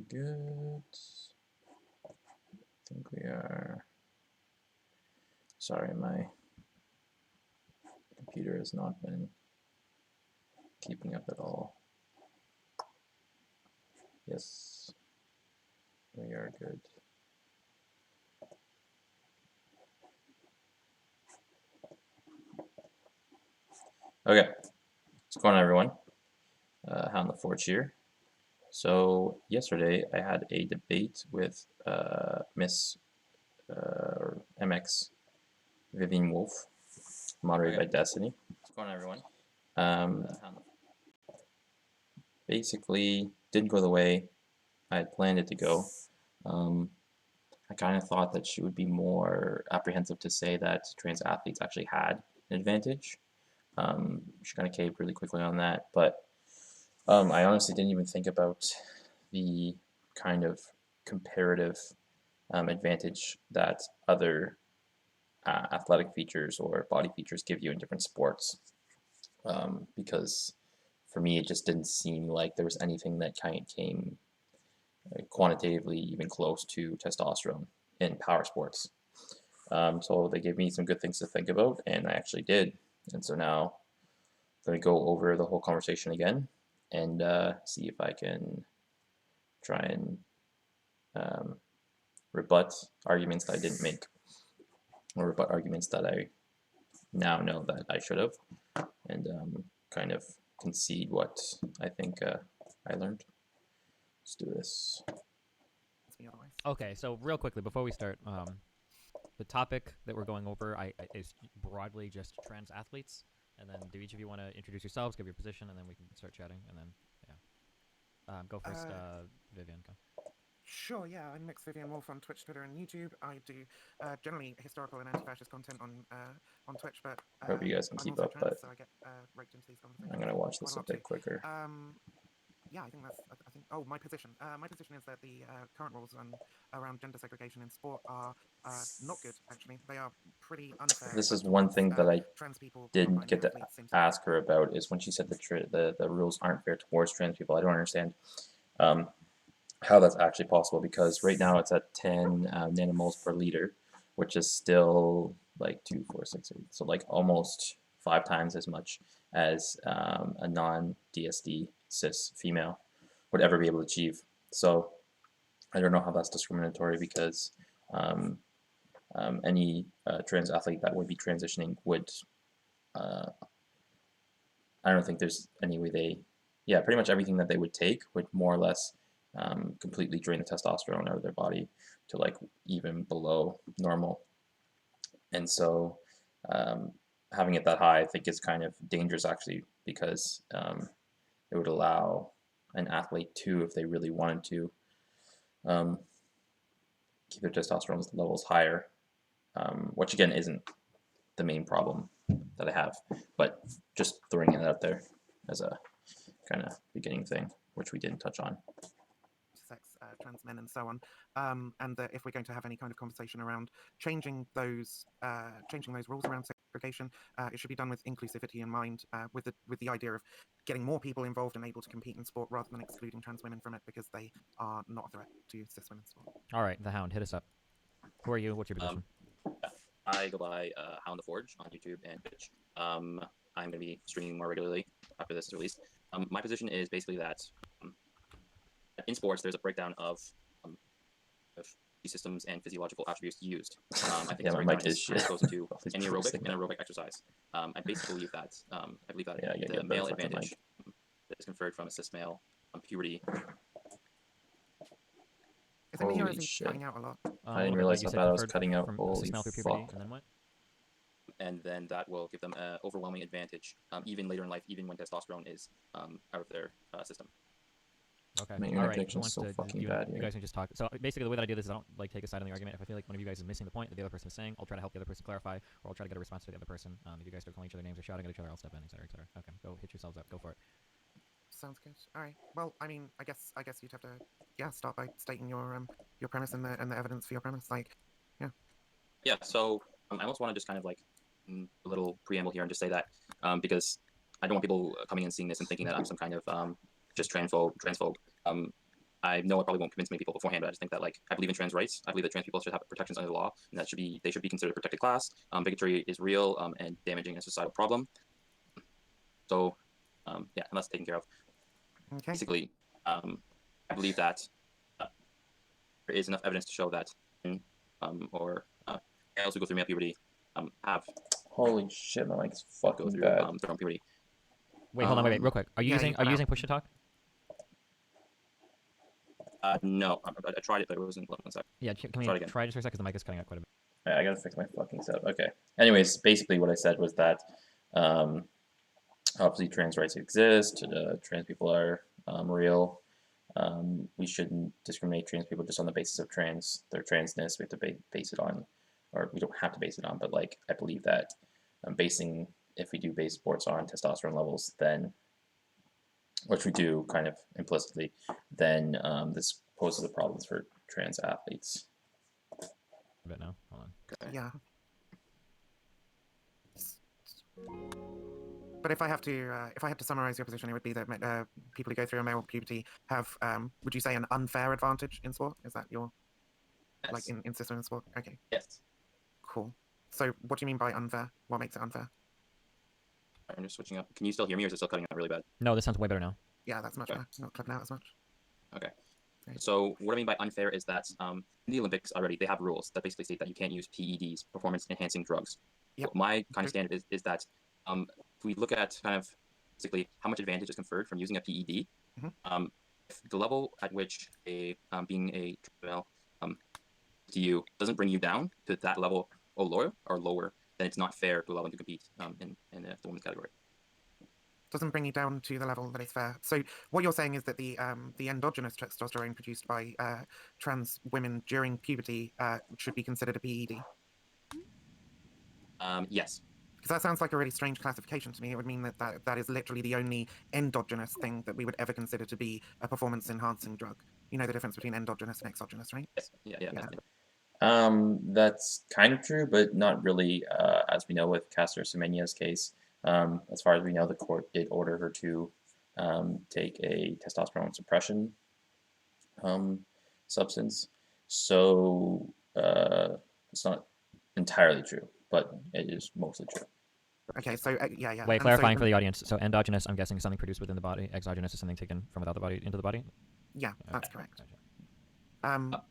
good? I think we are. Sorry, my computer has not been keeping up at all. Yes, we are good. Okay, what's going on, everyone? Hound the Forge here. So yesterday I had a debate with Miss MxVivianWulf, moderated by Destiny. What's going on, everyone? Basically, didn't go the way I had planned it to go. I kind of thought that she would be more apprehensive to say that trans athletes actually had an advantage. She kind of caved really quickly on that, but I honestly didn't even think about the kind of comparative advantage that other athletic features or body features give you in different sports, because for me it just didn't seem like there was anything that kind of came quantitatively even close to testosterone in power sports. So they gave me some good things to think about, and I actually did. And so now I'm going to go over the whole conversation again and see if I can try and rebut arguments that I didn't make, or rebut arguments that I now know that I should have, and kind of concede what I think I learned. Let's do this. Okay, so real quickly before we start, the topic that we're going over is broadly just trans athletes, and then do each of you want to introduce yourselves, give your position, and then we can start chatting, and then go first. Vivian, go. Sure, yeah, I'm MxVivianWulf on Twitch, Twitter, and YouTube. I do generally historical and anti-fascist content on Twitch, but I hope you guys can I'm keep also up, trans, but so I get roped into these conversations. I'm gonna watch this a bit quicker. Yeah, I think that's. I think. Oh, my position. My position is that the current rules around gender segregation in sport are not good. Actually, they are pretty unfair. This is one thing that I trans people didn't get to ask her about, is when she said the rules aren't fair towards trans people. I don't understand how that's actually possible, because right now it's at 10 nanomoles per liter, which is still like 2, 4, 6, 8, so like almost 5 times as much as a non-DSD cis female would ever be able to achieve. So I don't know how that's discriminatory, because any trans athlete that would be transitioning would, I don't think there's any way pretty much everything that they would take would more or less completely drain the testosterone out of their body to like even below normal. And so having it that high, I think, is kind of dangerous, actually, because it would allow an athlete to, if they really wanted to, keep their testosterone levels higher, which again isn't the main problem that I have, but just throwing it out there as a kind of beginning thing, which we didn't touch on. Sex, trans men, and so on, and that if we're going to have any kind of conversation around changing those rules around segregation, it should be done with inclusivity in mind, with the idea of getting more people involved and able to compete in sport, rather than excluding trans women from it, because they are not a threat to cis women's sport. All right, the Hound, hit us up. Who are you? What's your position? I go by Hound the Forge on YouTube and Twitch. I'm going to be streaming more regularly after this is released. My position is basically that in sports, there's a breakdown of systems and physiological attributes used. I think this breakdown goes into anaerobic and aerobic exercise. I basically believe that the male advantage that is conferred from a cis male on puberty. Holy shit! Cutting out a lot. I didn't realize that I was cutting out. Holy fuck! Puberty, and then what? And then that will give them an overwhelming advantage, even later in life, even when testosterone is out of their system. Okay. Man, all right. Who wants so fucking bad here. You guys can just talk. So basically, the way that I do this is I don't like take a side on the argument. If I feel like one of you guys is missing the point that the other person is saying, I'll try to help the other person clarify, or I'll try to get a response to the other person. If you guys start calling each other names or shouting at each other, I'll step in, etc., etc. Okay, go hit yourselves up. Go for it. Sounds good. All right. Well, I mean, I guess you'd have to, start by stating your premise and the evidence for your premise. Like, yeah. Yeah. So I almost want to just kind of like a little preamble here and just say that because I don't want people coming and seeing this and thinking that I'm some kind of just transphobe. I know I probably won't convince many people beforehand, but I just think that like I believe in trans rights. I believe that trans people should have protections under the law, and that they should be considered a protected class. Bigotry is real and damaging and a societal problem. So yeah, and that's taken care of. Okay. Basically, I believe that there is enough evidence to show that males who go through male puberty have Holy shit, my mic is go fucking through bad. their own puberty. Wait, hold on, wait, real quick. Are you yeah, using push to talk? No, I tried it, but it wasn't. One sec. Yeah, can we Try it again. try just for a second? The mic is cutting out quite a bit. I gotta fix my fucking setup. Okay. Anyways, basically what I said was that obviously trans rights exist. Trans people are real. We shouldn't discriminate trans people just on the basis of their transness. We have to base it on, or we don't have to base it on, but like I believe that if we do base sports on testosterone levels, then, which we do kind of implicitly, then this poses a problem for trans athletes. A bit now. Hold on. Okay. Yeah. But if I have to summarize your position, it would be that people who go through a male puberty have, would you say, an unfair advantage in sport? Is that your Yes. like in system in sport? Okay, Yes. cool. So what do you mean by unfair? What makes it unfair? I'm just switching up. Can you still hear me, or is it still cutting out really bad? No, this sounds way better now. Yeah, that's much Okay. better. Not cutting out as much. Okay. Great. So what I mean by unfair is that in the Olympics already they have rules that basically state that you can't use PEDs, performance-enhancing drugs. Yep. What my kind of standard is that if we look at kind of basically how much advantage is conferred from using a PED, if the level at which being a male to you doesn't bring you down to that level or lower, then it's not fair to allow them to compete in the women's category. Doesn't bring you down to the level that is fair. So what you're saying is that the endogenous testosterone produced by trans women during puberty should be considered a PED. Yes. Because that sounds like a really strange classification to me. It would mean that is literally the only endogenous thing that we would ever consider to be a performance-enhancing drug. You know the difference between endogenous and exogenous, right? Yes. Yeah. That's kind of true, but not really, as we know with Caster Semenya's case. As far as we know, the court did order her to take a testosterone suppression substance. So it's not entirely true, but it is mostly true. Okay, so yeah. Wait, And clarifying so, for the audience. So endogenous, I'm guessing, is something produced within the body. Exogenous is something taken from without the body into the body. yeah, that's Okay, correct. gotcha.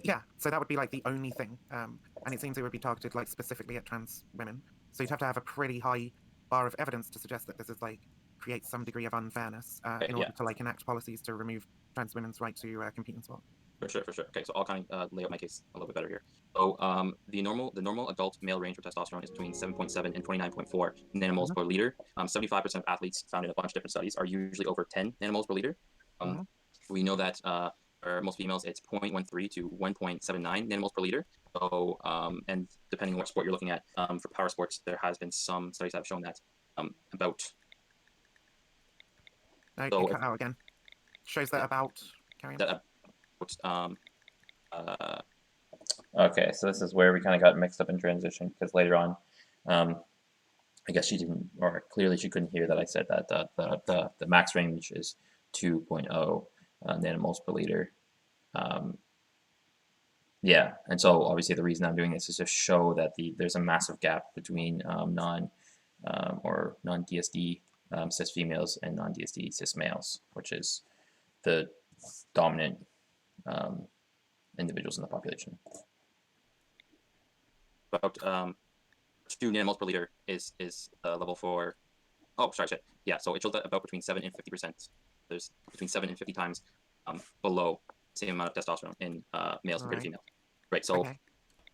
Yeah, so that would be like the only thing, and it seems it would be targeted like specifically at trans women. So you'd have to have a pretty high bar of evidence to suggest that this is like creates some degree of unfairness in order to like enact policies to remove trans women's right to compete in sport. For sure. Okay, so I'll kind of lay out my case a little bit better here. So the normal adult male range for testosterone is between 7.7 and 29.4 nanomoles per liter. 75% of athletes found in a bunch of different studies are usually over 10 nanomoles per liter. We know that for most females it's 0.13 to 1.79 nanomoles per liter. So and depending on what sport you're looking at, for power sports there has been some studies that have shown that about. No, So you cut out again. Shows that about. Carry on. Okay, so this is where we kind of got mixed up in transition, because later on, I guess she didn't, or clearly she couldn't hear that I said that the max range is 2.0 nanomoles per liter. Yeah, and so obviously the reason I'm doing this is to show that there's a massive gap between non-DSD cis females and non-DSD cis males, which is the dominant individuals in the population. About 2 nanomoles per liter is level for. Oh, sorry. Yeah, so it shows that about between 7 and 50%. There's between 7 and 50 times below the same amount of testosterone in males compared to females. Right. So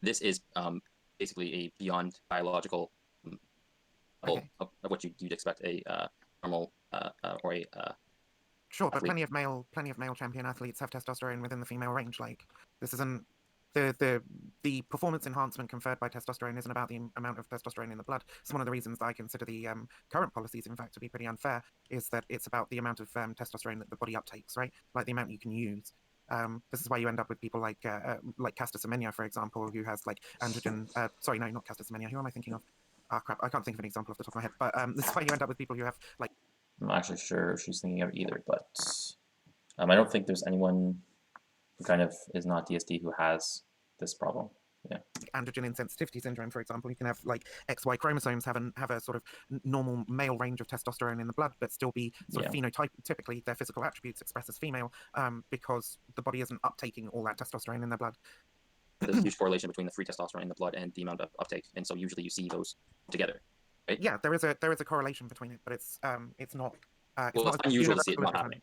this is basically a beyond biological level of what you'd expect a normal or a. Sure, but athlete. plenty of male champion athletes have testosterone within the female range. Like this isn't the performance enhancement conferred by testosterone isn't about the amount of testosterone in the blood. So one of the reasons that I consider the current policies, in fact, to be pretty unfair is that it's about the amount of testosterone that the body uptakes, right? Like the amount you can use. This is why you end up with people like Caster Semenya, for example, who has like androgen. Sorry, no, not Caster Semenya. Who am I thinking of? Ah, crap, I can't think of an example off the top of my head. But this is why you end up with people who have like. I'm not actually sure if she's thinking of either, but I don't think there's anyone who kind of is not DST who has this problem. Yeah. Androgen insensitivity syndrome, for example, you can have like XY chromosomes have a sort of normal male range of testosterone in the blood, but still be sort of phenotypically their physical attributes expressed as female, because the body isn't uptaking all that testosterone in their blood. There's a huge correlation between the free testosterone in the blood and the amount of uptake, and so usually you see those together, right? Yeah, there is a correlation between it, but it's not. Well, it's unusual to see it not happening.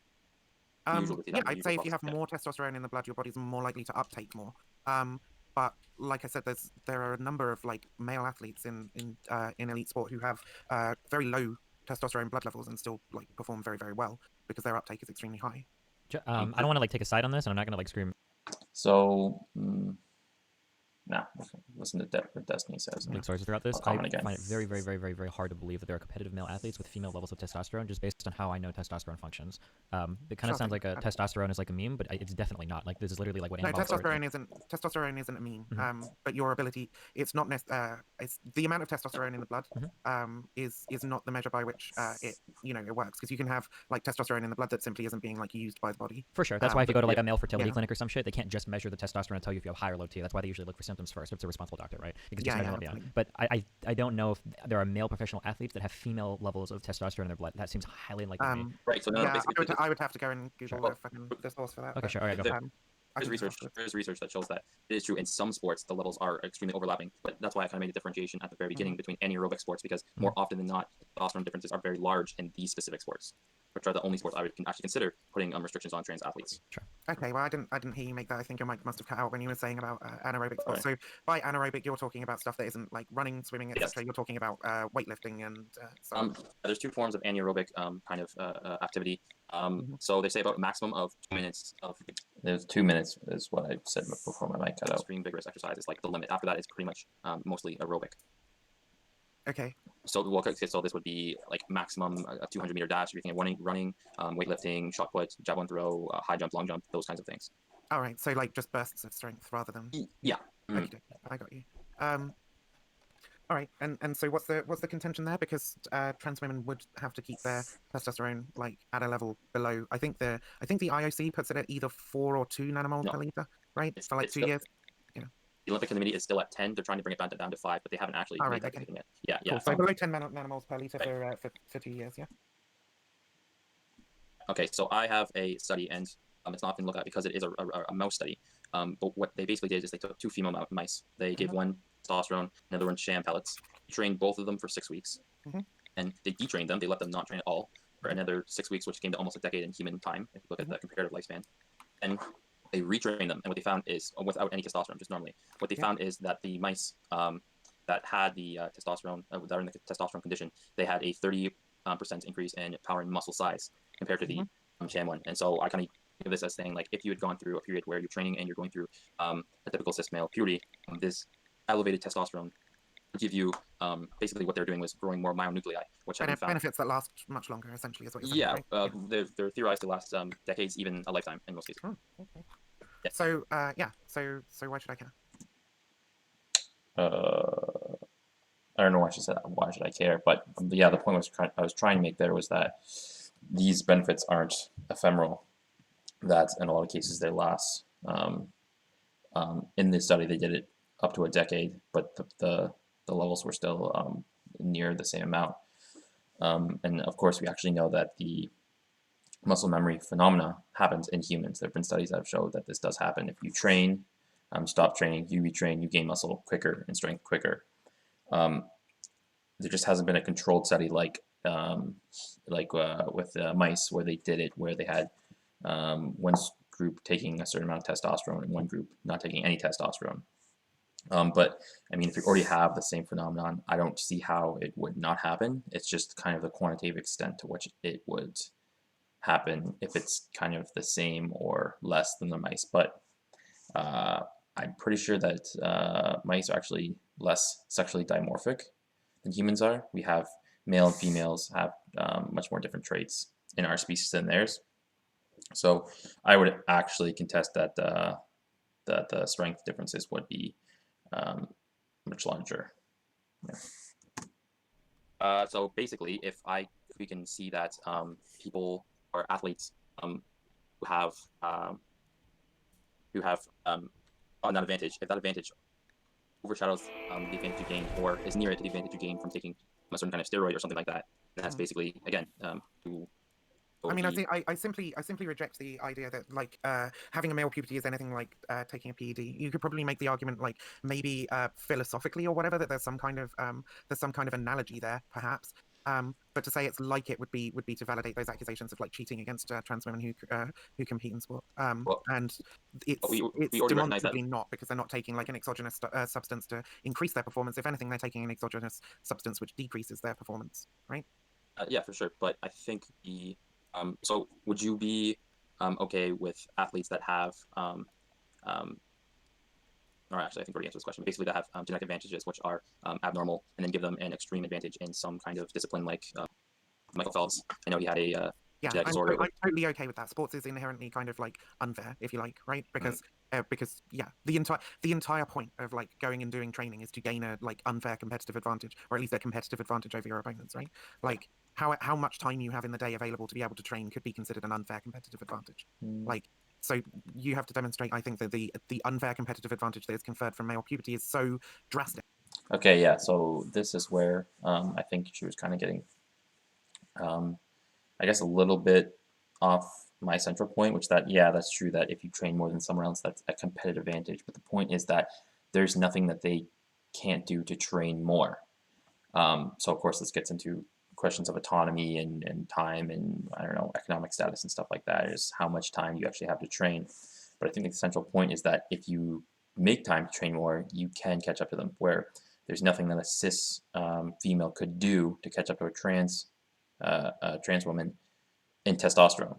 Yeah, I'd say if you have more testosterone in the blood, your body's more likely to uptake more. But like I said, there are a number of like male athletes in elite sport who have very low testosterone blood levels and still like perform very, very well because their uptake is extremely high. I don't want to like take a side on this, and I'm not gonna like scream. So. Nah, listen to what Destiny says. Link sources throughout this. I again. find it very, very, very, very, very hard to believe that there are competitive male athletes with female levels of testosterone, just based on how I know testosterone functions. It kind of sounds like testosterone is like a meme, but it's definitely not. Like this is literally like what anabolic testosterone isn't a meme. But your ability, it's not it's the amount of testosterone in the blood is not the measure by which it works, because you can have like testosterone in the blood that simply isn't being like used by the body. For sure. That's why if you go to like a male fertility clinic or some shit, they can't just measure the testosterone and tell you if you have high or low T. That's why they usually look for symptoms first, if it's a responsible doctor, right? But I don't know if there are male professional athletes that have female levels of testosterone in their blood. That seems highly unlikely to me. Right. So I would have to go and Google the source for that. Okay, sure. All right, go. There's research that shows that it is true in some sports the levels are extremely overlapping, but that's why I kind of made a differentiation at the very beginning between anaerobic sports, because more often than not, testosterone differences are very large in these specific sports, which are the only sports I would actually consider putting restrictions on trans athletes. Sure. Okay, well, I didn't hear you make that. I think your mic must have cut out when you were saying about anaerobic sports. Right. So by anaerobic, you're talking about stuff that isn't like running, swimming, etc. Yes. You're talking about weightlifting and so. There's two forms of anaerobic kind of activity. So they say about a maximum of 2 minutes of. There's 2 minutes is what I said before my mic cut out. Extreme vigorous exercise is like the limit. After that, it's pretty much mostly aerobic. Okay. So this would be like maximum a 200-meter dash. If you're thinking running, weightlifting, shot put, javelin throw, high jump, long jump, those kinds of things. All right. So like just bursts of strength rather than. Yeah. Okay, I got you. All right, and so what's the contention there? Because trans women would have to keep their testosterone like at a level below. I think the IOC puts it at either 4 or 2 nanomoles per liter, right? For like 2 years. The Olympic Committee is still at 10. They're trying to bring it down to 5, but they haven't actually made that decision yet. Yeah, cool. Yeah. So below 10 nanomoles per liter for 2 years, yeah. Okay, so I have a study, and it's not often looked at because it is a mouse study. But what they basically did is they took 2 female mice. They gave one testosterone, another one sham pellets. Trained both of them for 6 weeks, and they detrained them. They let them not train at all for another 6 weeks, which came to almost a decade in human time if you look at the comparative lifespan. And they retrained them, and what they found is, without any testosterone, just normally, what they found is that the mice that had the testosterone, that are in the testosterone condition, they had a 30% increase in power and muscle size compared to the sham one. And so I kind of think of this as saying, like, if you had gone through a period where you're training and you're going through a typical cis male puberty, this elevated testosterone would give you basically what they're doing was growing more myonuclei, which have been found. Benefits that last much longer, essentially, is what you're saying. Yeah, right? They're theorized to last decades, even a lifetime in most cases. Oh, okay. Yeah. So so why should I care? I don't know why should I care, but yeah, the point I was trying to make there was that these benefits aren't ephemeral. That in a lot of cases they last. In this study, they did it up to a decade, but the levels were still near the same amount. And of course, we actually know that the muscle memory phenomena happens in humans. There have been studies that have showed that this does happen. If you train, stop training, you retrain, you gain muscle quicker and strength quicker. There just hasn't been a controlled study like with mice where they did it, where they had one group taking a certain amount of testosterone and one group not taking any testosterone. But I mean, if you already have the same phenomenon, I don't see how it would not happen. It's just kind of the quantitative extent to which it would happen if it's kind of the same or less than the mice. But I'm pretty sure that mice are actually less sexually dimorphic than humans are. We have male and females have much more different traits in our species than theirs. So I would actually contest that the strength differences would be much larger. Yeah. So basically, if we can see that people or athletes have on that advantage, if that advantage overshadows the advantage you gain, or is near it to the advantage you gain from taking a certain kind of steroid or something like that, then that's basically, again, I mean, I simply reject the idea that like having a male puberty is anything like taking a PED. You could probably make the argument like maybe philosophically or whatever that there's some kind of analogy there perhaps. But to say it's like it would be to validate those accusations of like cheating against trans women who compete in sport. well, And it's we already recognize that. demonstrably not, because they're not taking like an exogenous substance to increase their performance. If anything, they're taking an exogenous substance which decreases their performance, right? Yeah, for sure. But I think so would you be okay with athletes that have or actually, I think we already answered this question. Basically, that have genetic advantages which are abnormal, and then give them an extreme advantage in some kind of discipline, like Michael Phelps. I know he had a Yeah, genetic I'm disorder. totally okay with that. Sports is inherently kind of like unfair, if you like, right? Because yeah, the entire point of like going and doing training is to gain a like unfair competitive advantage, or at least a competitive advantage over your opponents, right? Like how much time you have in the day available to be able to train could be considered an unfair competitive advantage. Like, so you have to demonstrate, I think, that the unfair competitive advantage that is conferred from male puberty is so drastic. Okay, yeah. So this is where I think she was kind of getting, I guess, a little bit off my central point, which that, yeah, that's true that if you train more than someone else, that's a competitive advantage. But the point is that there's nothing that they can't do to train more. So of course this gets into questions of autonomy and time and, I don't know, economic status and stuff like that, is how much time you actually have to train. But I think the central point is that if you make time to train more, you can catch up to them, where there's nothing that a cis female could do to catch up to a trans woman in testosterone.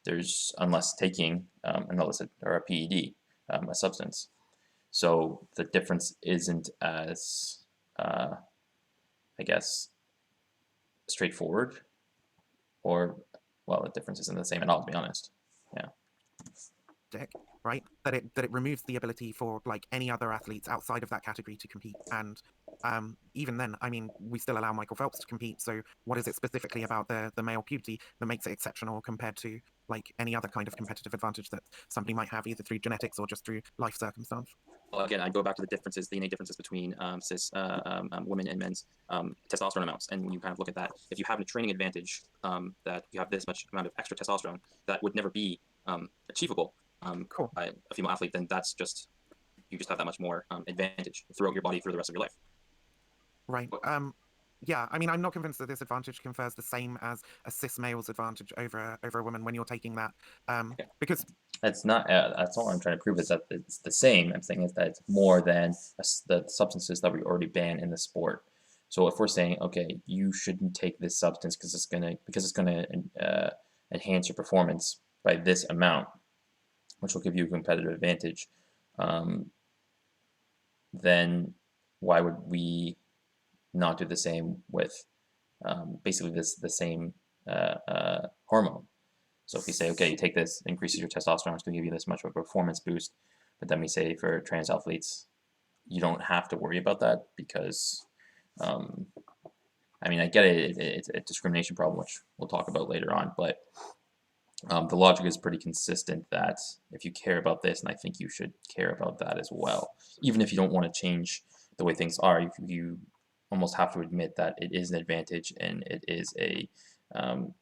There's, unless taking an illicit or a PED, a substance. So the difference isn't as I guess, straightforward, or, well, the difference isn't the same at all, to be honest. Yeah. Right, that it removes the ability for like any other athletes outside of that category to compete. And even then, I mean, we still allow Michael Phelps to compete, so what is it specifically about the male puberty that makes it exceptional compared to like any other kind of competitive advantage that somebody might have, either through genetics or just through life circumstance? Well, again, I go back to the differences, the innate differences between cis women and men's testosterone amounts. And when you kind of look at that, if you have a training advantage, that you have this much amount of extra testosterone that would never be achievable Cool. by a female athlete, then that's just, you just have that much more advantage throughout your body for the rest of your life. Right. Yeah, I mean, I'm not convinced that this advantage confers the same as a cis male's advantage over a woman when you're taking that, because It's not. That's all I'm trying to prove, is that it's the same. I'm saying is that it's more than the substances that we already ban in the sport. So if we're saying, okay, you shouldn't take this substance because it's gonna enhance your performance by this amount, which will give you a competitive advantage, then why would we not do the same with basically the same hormone? So if we say, okay, you take this, increases your testosterone, it's going to give you this much of a performance boost, but then we say for trans athletes, you don't have to worry about that because, I mean, I get it, it's a discrimination problem, which we'll talk about later on, but the logic is pretty consistent that if you care about this, and I think you should care about that as well, even if you don't want to change the way things are, you almost have to admit that it is an advantage and it is a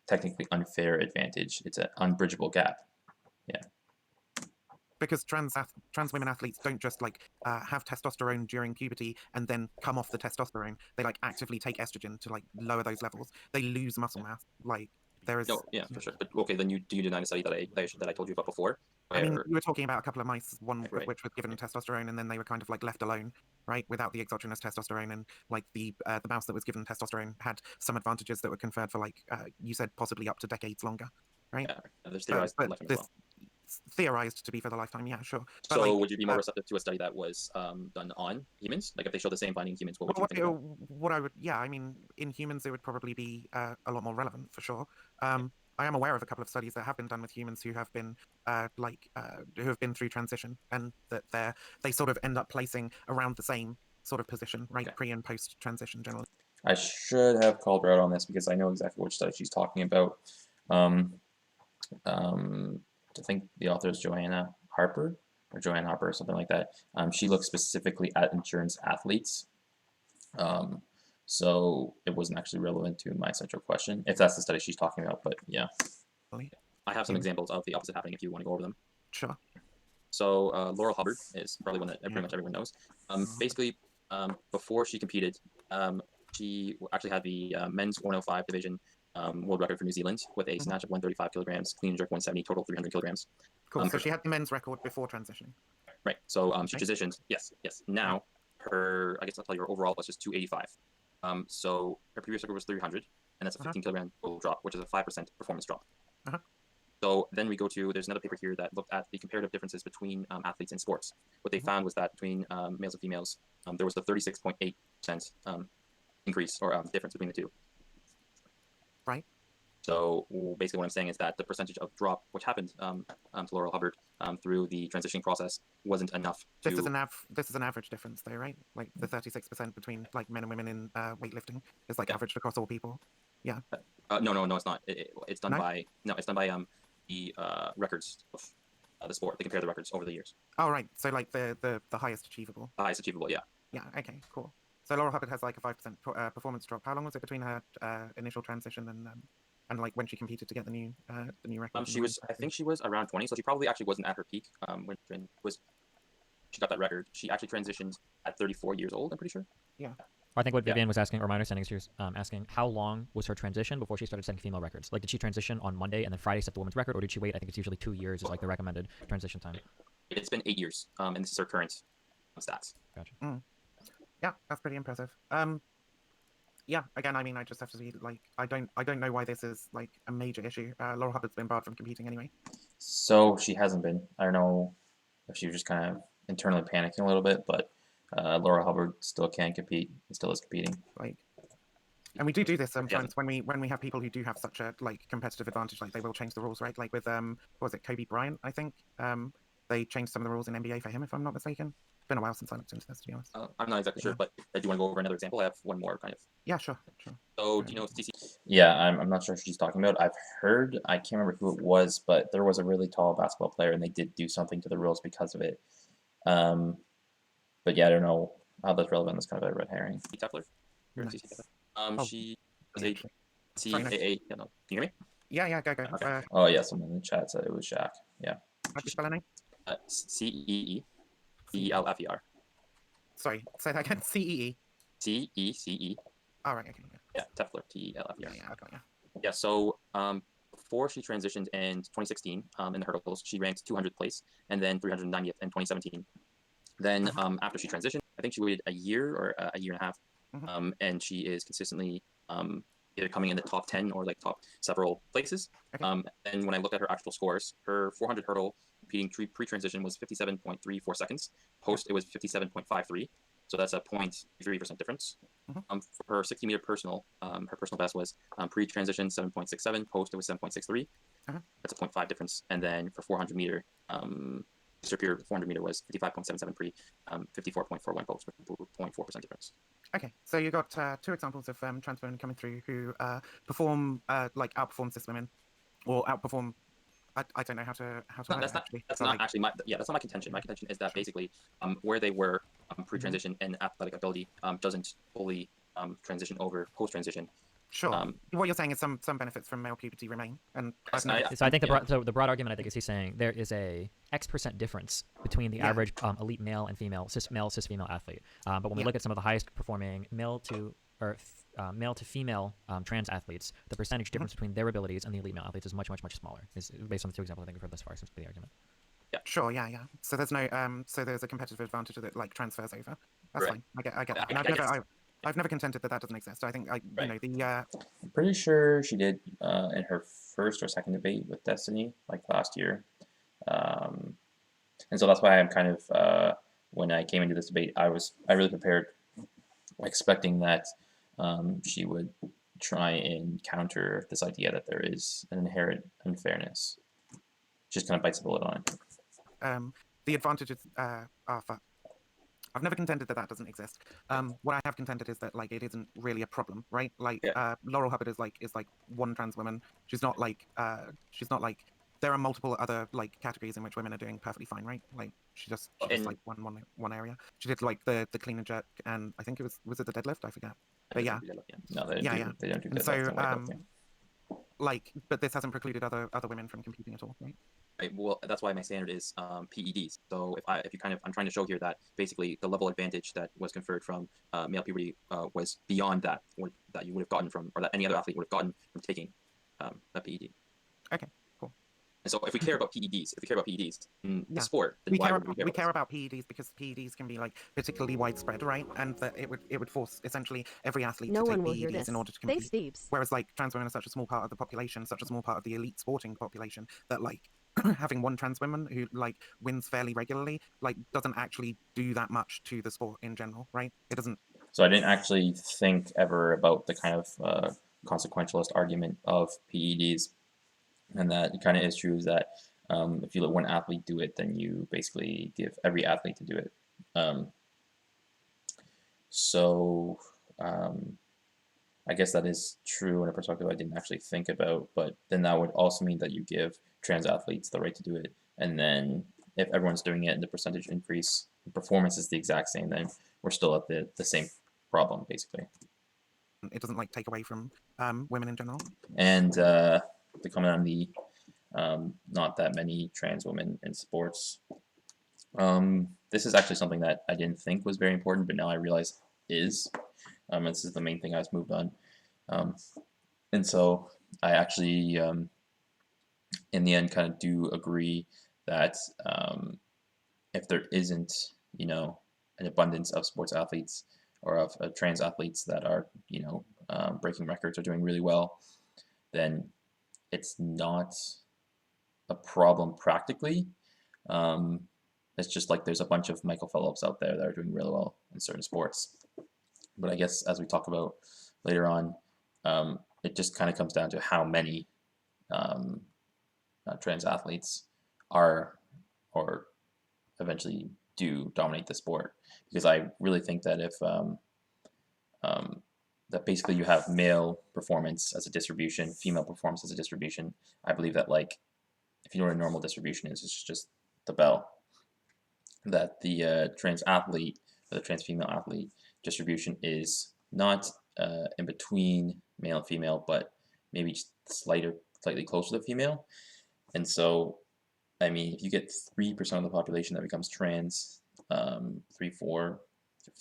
technically unfair advantage. It's an unbridgeable gap. Yeah. Because trans women athletes don't just like have testosterone during puberty and then come off the testosterone. They like actively take estrogen to like lower those levels. They lose muscle mass. Like there is. No, yeah, for sure. But okay, then do you deny the study that I told you about before? I mean, we were talking about a couple of mice, one Right. of which was given testosterone, and then they were kind of like left alone, right, without the exogenous testosterone. And like the mouse that was given testosterone had some advantages that were conferred for like you said possibly up to decades longer, right? Yeah, there's theorized but lifetime as this well. theorized to be for the lifetime, yeah, sure. But So like, would you be more receptive to a study that was done on humans? Like if they showed the same finding in humans, what would you think about? What I would, yeah, I mean, in humans it would probably be a lot more relevant for sure. I am aware of a couple of studies that have been done with humans who have been who have been through transition, and that they sort of end up placing around the same sort of position, right, Okay. pre and post transition generally. I should have called her out on this because I know exactly which study she's talking about. I think the author is Joanna Harper or Joanne Harper or something like that. She looked specifically at endurance athletes. So it wasn't actually relevant to my central question, if that's the study she's talking about, but yeah. I have some examples of the opposite happening if you want to go over them. Sure. So Laurel Hubbard is probably one that pretty much everyone knows. Basically, before she competed, she actually had the men's 105 division world record for New Zealand with a snatch of 135 kilograms, clean and jerk 170, total 300 kilograms. Cool. So she had the men's record before transitioning. Right. So she transitioned. Yes. Now her, I guess I'll tell you, her overall was just 285. So her previous record was 300, and that's a 15 kilogram total drop, which is a 5% performance drop. So then we go to, there's another paper here that looked at the comparative differences between athletes in sports. What they found was that between males and females, there was a 36.8% increase or difference between the two. Right. So basically what I'm saying is that the percentage of drop, which happened to Laurel Hubbard through the transitioning process, wasn't enough to... This is an average difference though, right? Like the 36% between like men and women in weightlifting is like averaged across all people. Yeah. No, it's not. It's done by the records of the sport. They compare the records over the years. Oh, right. So like the highest achievable. The highest achievable, yeah. Yeah. Okay. Cool. So Laurel Hubbard has like a 5% performance drop. How long was it between her initial transition and like when she competed to get the new record? I think she was around 20, so she probably actually wasn't at her peak when she got that record. She actually transitioned at 34 years old, I'm pretty sure. Yeah. I think what Vivian was asking, or my understanding is she was asking, how long was her transition before she started setting female records? Like, did she transition on Monday and then Friday set the women's record, or did she wait? I think it's usually 2 years is like the recommended transition time. It's been 8 years, and this is her current stats. Gotcha. Yeah, that's pretty impressive. Yeah, again, I mean, I just have to see, like, I don't know why this is like a major issue. Laurel Hubbard's been barred from competing anyway. So she hasn't been. I don't know if she was just kind of internally panicking a little bit, but Laurel Hubbard still can compete and still is competing. Like, and we do this sometimes when we have people who do have such a like competitive advantage, like they will change the rules, right? Like with what was it, Kobe Bryant? I think they changed some of the rules in NBA for him, if I'm not mistaken. It's been a while since I looked into this, to be honest. I'm not exactly sure, but do you want to go over another example? I have one more kind of. Yeah, sure. So do you know TC? Yeah, I'm not sure who she's talking about. I've heard, I can't remember who it was, but there was a really tall basketball player, and they did do something to the rules because of it. But yeah, I don't know how that's relevant. That's kind of a red herring. Tepler. Nice. She was a CAA. Yeah, no. Can you hear me? Yeah, go. Okay. Oh yeah, someone in the chat said it was Shaq. Yeah. How do you spell her name? CEELFER. Sorry, say that again. CEE. CECE. All right. Okay. Yeah, Tefler. TELFER. Yeah, I got you. Yeah. So before she transitioned in 2016 in the hurdles, she ranked 200th place and then 390th in 2017. Then after she transitioned, I think she waited a year or a year and a half, and she is consistently either coming in the top 10 or like top several places. Okay. And when I looked at her actual scores, her 400 hurdle competing pre-transition was 57.34 seconds. Post, it was 57.53. So that's a 0.3% difference. For her 60-meter personal, her personal best was pre-transition 7.67. Post, it was 7.63. That's a 0.5 difference. And then for 400-meter, pure 400-meter was 55.77 pre, 54.41 post, with 0.4% difference. Okay, so you got two examples of trans women coming through who outperform cis women, or outperform. I don't know how to. That's not my contention. My contention is that basically, where they were pre-transition and athletic ability doesn't fully transition over post-transition. Sure. What you're saying is some benefits from male puberty remain, and so I think the broad argument I think is he's saying there is a X% difference between the average elite male and female cis female athlete. But when we look at some of the highest performing male to female trans athletes, the percentage difference between their abilities and the elite male athletes is much smaller. Is based on the two examples I think we've heard thus far since the argument. Yeah. Sure. Yeah. So there's no so there's a competitive advantage that like transfers over. That's fine. I get that. And I've never contended that doesn't exist. I think I'm pretty sure she did in her first or second debate with Destiny like last year, and so that's why I'm kind of when I came into this debate, I really prepared, expecting that she would try and counter this idea that there is an inherent unfairness. Just kind of bites the bullet on it. The advantages are I've never contended that doesn't exist. What I have contended is that like it isn't really a problem, right? Like Laurel Hubbard is like one trans woman. She's not like there are multiple other like categories in which women are doing perfectly fine, right? Like she just like one area. She did like the clean and jerk, and I think it was it the deadlift? I forget. But yeah. No, they don't do And deadlift so and weightlifting. like, but this hasn't precluded other women from competing at all, right? Right, well, that's why my standard is PEDs. So if you I'm trying to show here that basically the level advantage that was conferred from male puberty was beyond that, or that you would have gotten from, or that any other athlete would have gotten from taking a PED. Okay, cool. And so if we care about PEDs, in the Yeah. sport, then why would we care about PEDs because PEDs can be like particularly widespread, right? And that it would force essentially every athlete to take PEDs in order to compete. Thanks, Whereas like trans women are such a small part of the population, such a small part of the elite sporting population, that like having one trans woman who like wins fairly regularly like doesn't actually do that much to the sport in general, right? It doesn't. So I didn't actually think ever about the kind of consequentialist argument of PEDs, and that it kind of is true is that if you let one athlete do it, then you basically give every athlete to do it. I guess that is true in a perspective I didn't actually think about, but then that would also mean that you give trans athletes the right to do it, and then if everyone's doing it and the percentage increase, the performance is the exact same, then we're still at the same problem, basically. It doesn't like take away from women in general. And to comment on the not that many trans women in sports, this is actually something that I didn't think was very important, but now I realize is. This is the main thing I was moved on. And so I actually, in the end, kind of do agree that if there isn't, you know, an abundance of sports athletes or of trans athletes that are, you know, breaking records or doing really well, then it's not a problem practically. It's just like there's a bunch of Michael Phelps out there that are doing really well in certain sports. But I guess as we talk about later on, it just kind of comes down to how many trans athletes are or eventually do dominate the sport. Because I really think that if that basically you have male performance as a distribution, female performance as a distribution. I believe that like if you know what a normal distribution is, it's just the bell. That the trans athlete or the trans female athlete distribution is not in between male and female, but maybe just slightly closer to female. And so, I mean, if you get 3% of the population that becomes trans, 3, 4,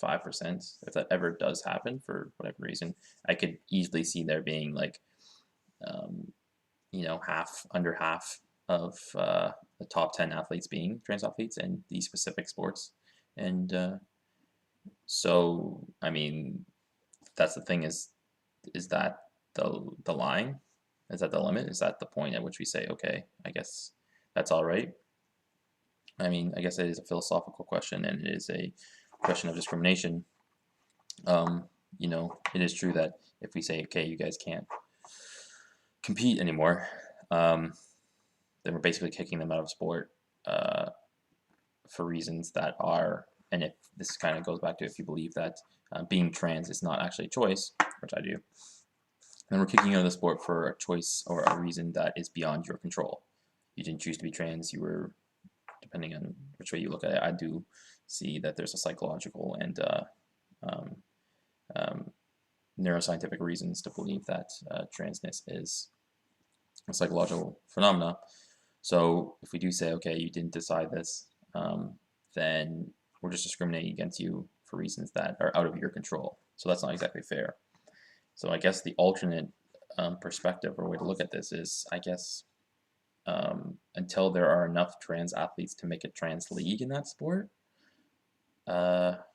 5%, if that ever does happen for whatever reason, I could easily see there being like, you know, under half of the top 10 athletes being trans athletes in these specific sports. And so, I mean, that's the thing is that the line? Is that the limit? Is that the point at which we say, okay, I guess that's all right? I mean, I guess it is a philosophical question, and it is a question of discrimination. You know, it is true that if we say, okay, you guys can't compete anymore, then we're basically kicking them out of sport for reasons that are, and if this kind of goes back to if you believe that being trans is not actually a choice, which I do, then we're kicking you out of the sport for a choice or a reason that is beyond your control. You didn't choose to be trans, you were, depending on which way you look at it, I do see that there's a psychological and neuroscientific reasons to believe that transness is a psychological phenomena. So if we do say, okay, you didn't decide this, then we're just discriminating against you for reasons that are out of your control. So that's not exactly fair. So I guess the alternate perspective or way to look at this is, I guess, until there are enough trans athletes to make a trans league in that sport, but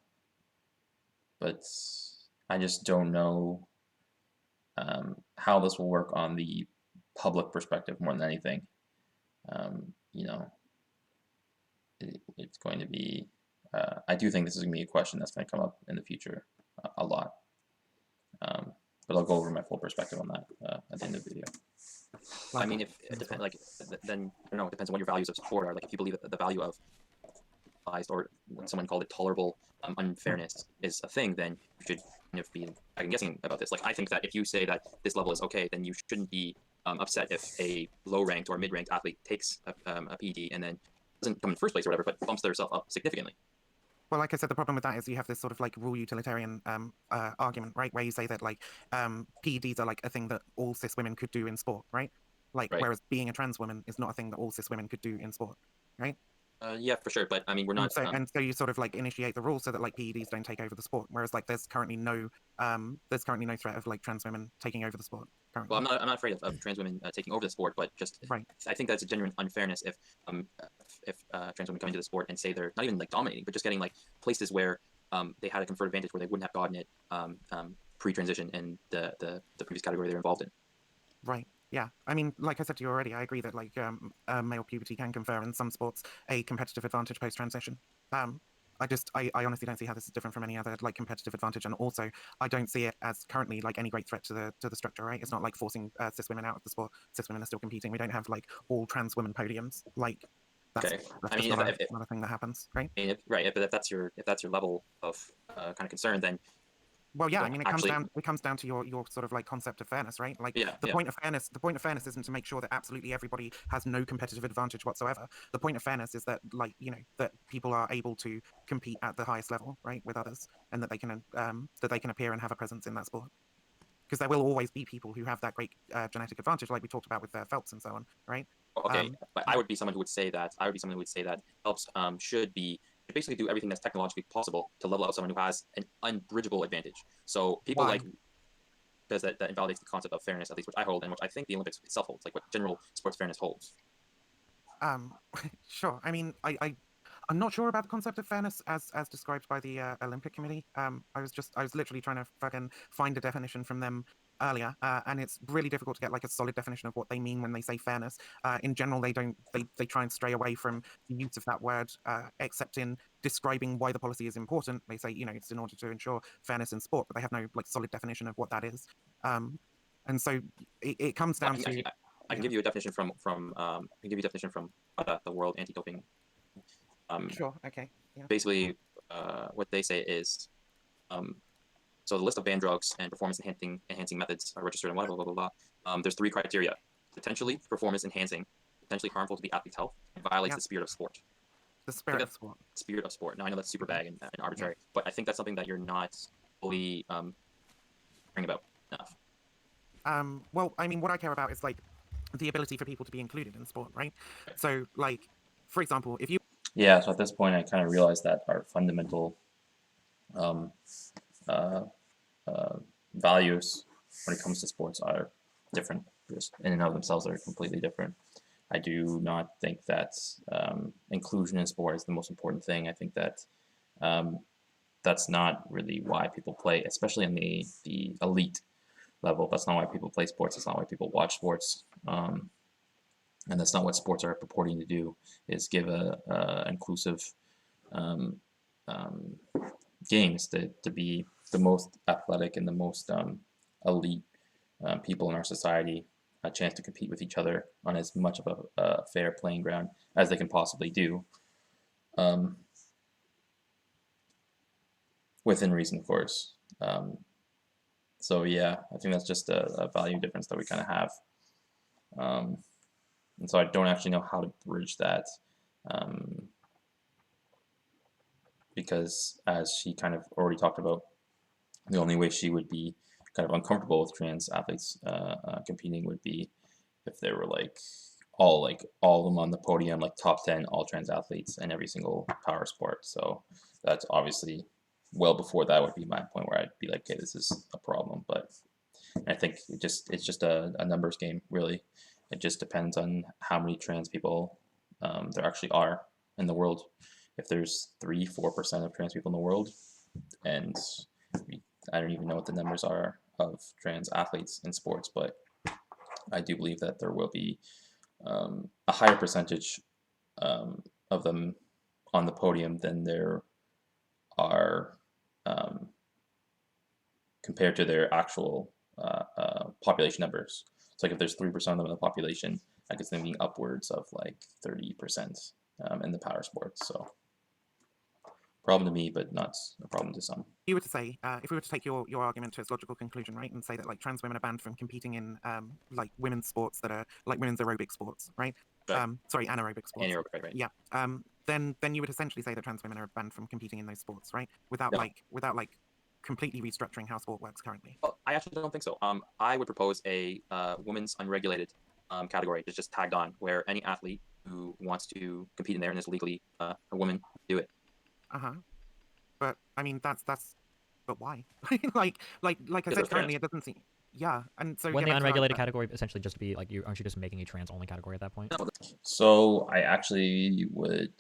I just don't know how this will work on the public perspective more than anything. You know, it's going to be, I do think this is going to be a question that's going to come up in the future a lot. But I'll go over my full perspective on that at the end of the video. I mean, if it depends, like, then I don't know, it depends on what your values of sport are. Like, if you believe that the value of or when someone called it tolerable unfairness is a thing, then you should kind of be, I'm guessing about this. Like, I think that if you say that this level is okay, then you shouldn't be upset if a low-ranked or mid-ranked athlete takes a PED and then doesn't come in first place or whatever, but bumps themselves up significantly. Well, like I said, the problem with that is you have this sort of like rule utilitarian argument, right? Where you say that like PEDs are like a thing that all cis women could do in sport, right? Like, Right. whereas being a trans woman is not a thing that all cis women could do in sport, right? Yeah, for sure, but I mean, we're not. And so you sort of like initiate the rule so that like PEDs don't take over the sport, whereas like there's currently no threat of like trans women taking over the sport currently. Well, I'm not afraid of trans women taking over the sport, but just right. I think that's a genuine unfairness if trans women come into the sport and say they're not even like dominating, but just getting like places where they had a conferred advantage where they wouldn't have gotten it pre-transition in the previous category they're involved in. Right. Yeah. I mean, like I said to you already, I agree that like male puberty can confer in some sports a competitive advantage post-transition. I honestly don't see how this is different from any other like competitive advantage, and also I don't see it as currently like any great threat to the structure. Right? It's not like forcing cis women out of the sport. Cis women are still competing. We don't have like all trans women podiums. Like that's, okay. that's I mean, not a thing that happens, right? I mean, right. But if that's your level of kind of concern, then well, yeah, I mean, it comes down to your sort of like concept of fairness, right? Like the point of fairness isn't to make sure that absolutely everybody has no competitive advantage whatsoever. The point of fairness is that like, you know, that people are able to compete at the highest level, right, with others, and that they can appear and have a presence in that sport. Because there will always be people who have that great genetic advantage, like we talked about with Phelps and so on, right? Okay, but I would be someone who would say that Phelps should basically do everything that's technologically possible to level out someone who has an unbridgeable advantage. So people Why? like, because that invalidates the concept of fairness, at least which I hold and which I think the Olympics itself holds, like what general sports fairness holds. Sure. I mean, I'm not sure about the concept of fairness as described by the Olympic Committee. I was literally trying to fucking find a definition from them earlier, and it's really difficult to get like a solid definition of what they mean when they say fairness. In general, they try and stray away from the use of that word, except in describing why the policy is important. They say, you know, it's in order to ensure fairness in sport, but they have no like solid definition of what that is. And so it comes down to. I can give you a definition from the World Anti-Doping. Sure. Okay. Yeah. Basically, what they say is, so the list of banned drugs and performance enhancing methods are registered and blah blah blah blah blah. There's 3 criteria: potentially performance enhancing, potentially harmful to the athlete's health, and violates the spirit of sport. The spirit of sport. Spirit of sport. Now I know that's super vague and arbitrary, but I think that's something that you're not fully caring about enough. Well, I mean, what I care about is like the ability for people to be included in sport, right? So, like, for example, if you yeah, so at this point I kind of realized that our fundamental values when it comes to sports are different. Just in and of themselves are completely different. I do not think that inclusion in sport is the most important thing. I think that that's not really why people play, especially in the elite level. That's not why people play sports. That's not why people watch sports. And that's not what sports are purporting to do, is give a inclusive games to be the most athletic and the most elite people in our society a chance to compete with each other on as much of a fair playing ground as they can possibly do. Within reason, of course. So yeah, I think that's just a value difference that we kind of have. And so I don't actually know how to bridge that, because as she kind of already talked about, the only way she would be kind of uncomfortable with trans athletes competing would be if there were like all of them on the podium, like top 10 all trans athletes in every single power sport. So that's obviously well before that would be my point where I'd be like, okay, this is a problem. But I think it's just a numbers game, really. It just depends on how many trans people there actually are in the world. If there's 3-4% of trans people in the world, and I don't even know what the numbers are of trans athletes in sports, but I do believe that there will be a higher percentage of them on the podium than there are compared to their actual population numbers. So like if there's 3% of them in the population, I could see them being upwards of like 30% in the power sports. So problem to me, but not a problem to some. You were to say, if we were to take your argument to its logical conclusion, right, and say that like trans women are banned from competing in like women's sports that are like women's aerobic sports, right? Right. Sorry, anaerobic sports. Anaerobic, right. Yeah. Then you would essentially say that trans women are banned from competing in those sports, right? Without No. like completely restructuring how sport works currently. Well, I actually don't think so. I would propose a women's unregulated category that's just tagged on, where any athlete who wants to compete in there and is legally a woman do it. But I mean, but why? like I said, currently it doesn't seem. Yeah, and so when the unregulated category essentially just be like, aren't you just making a trans only category at that point? No. So I actually would.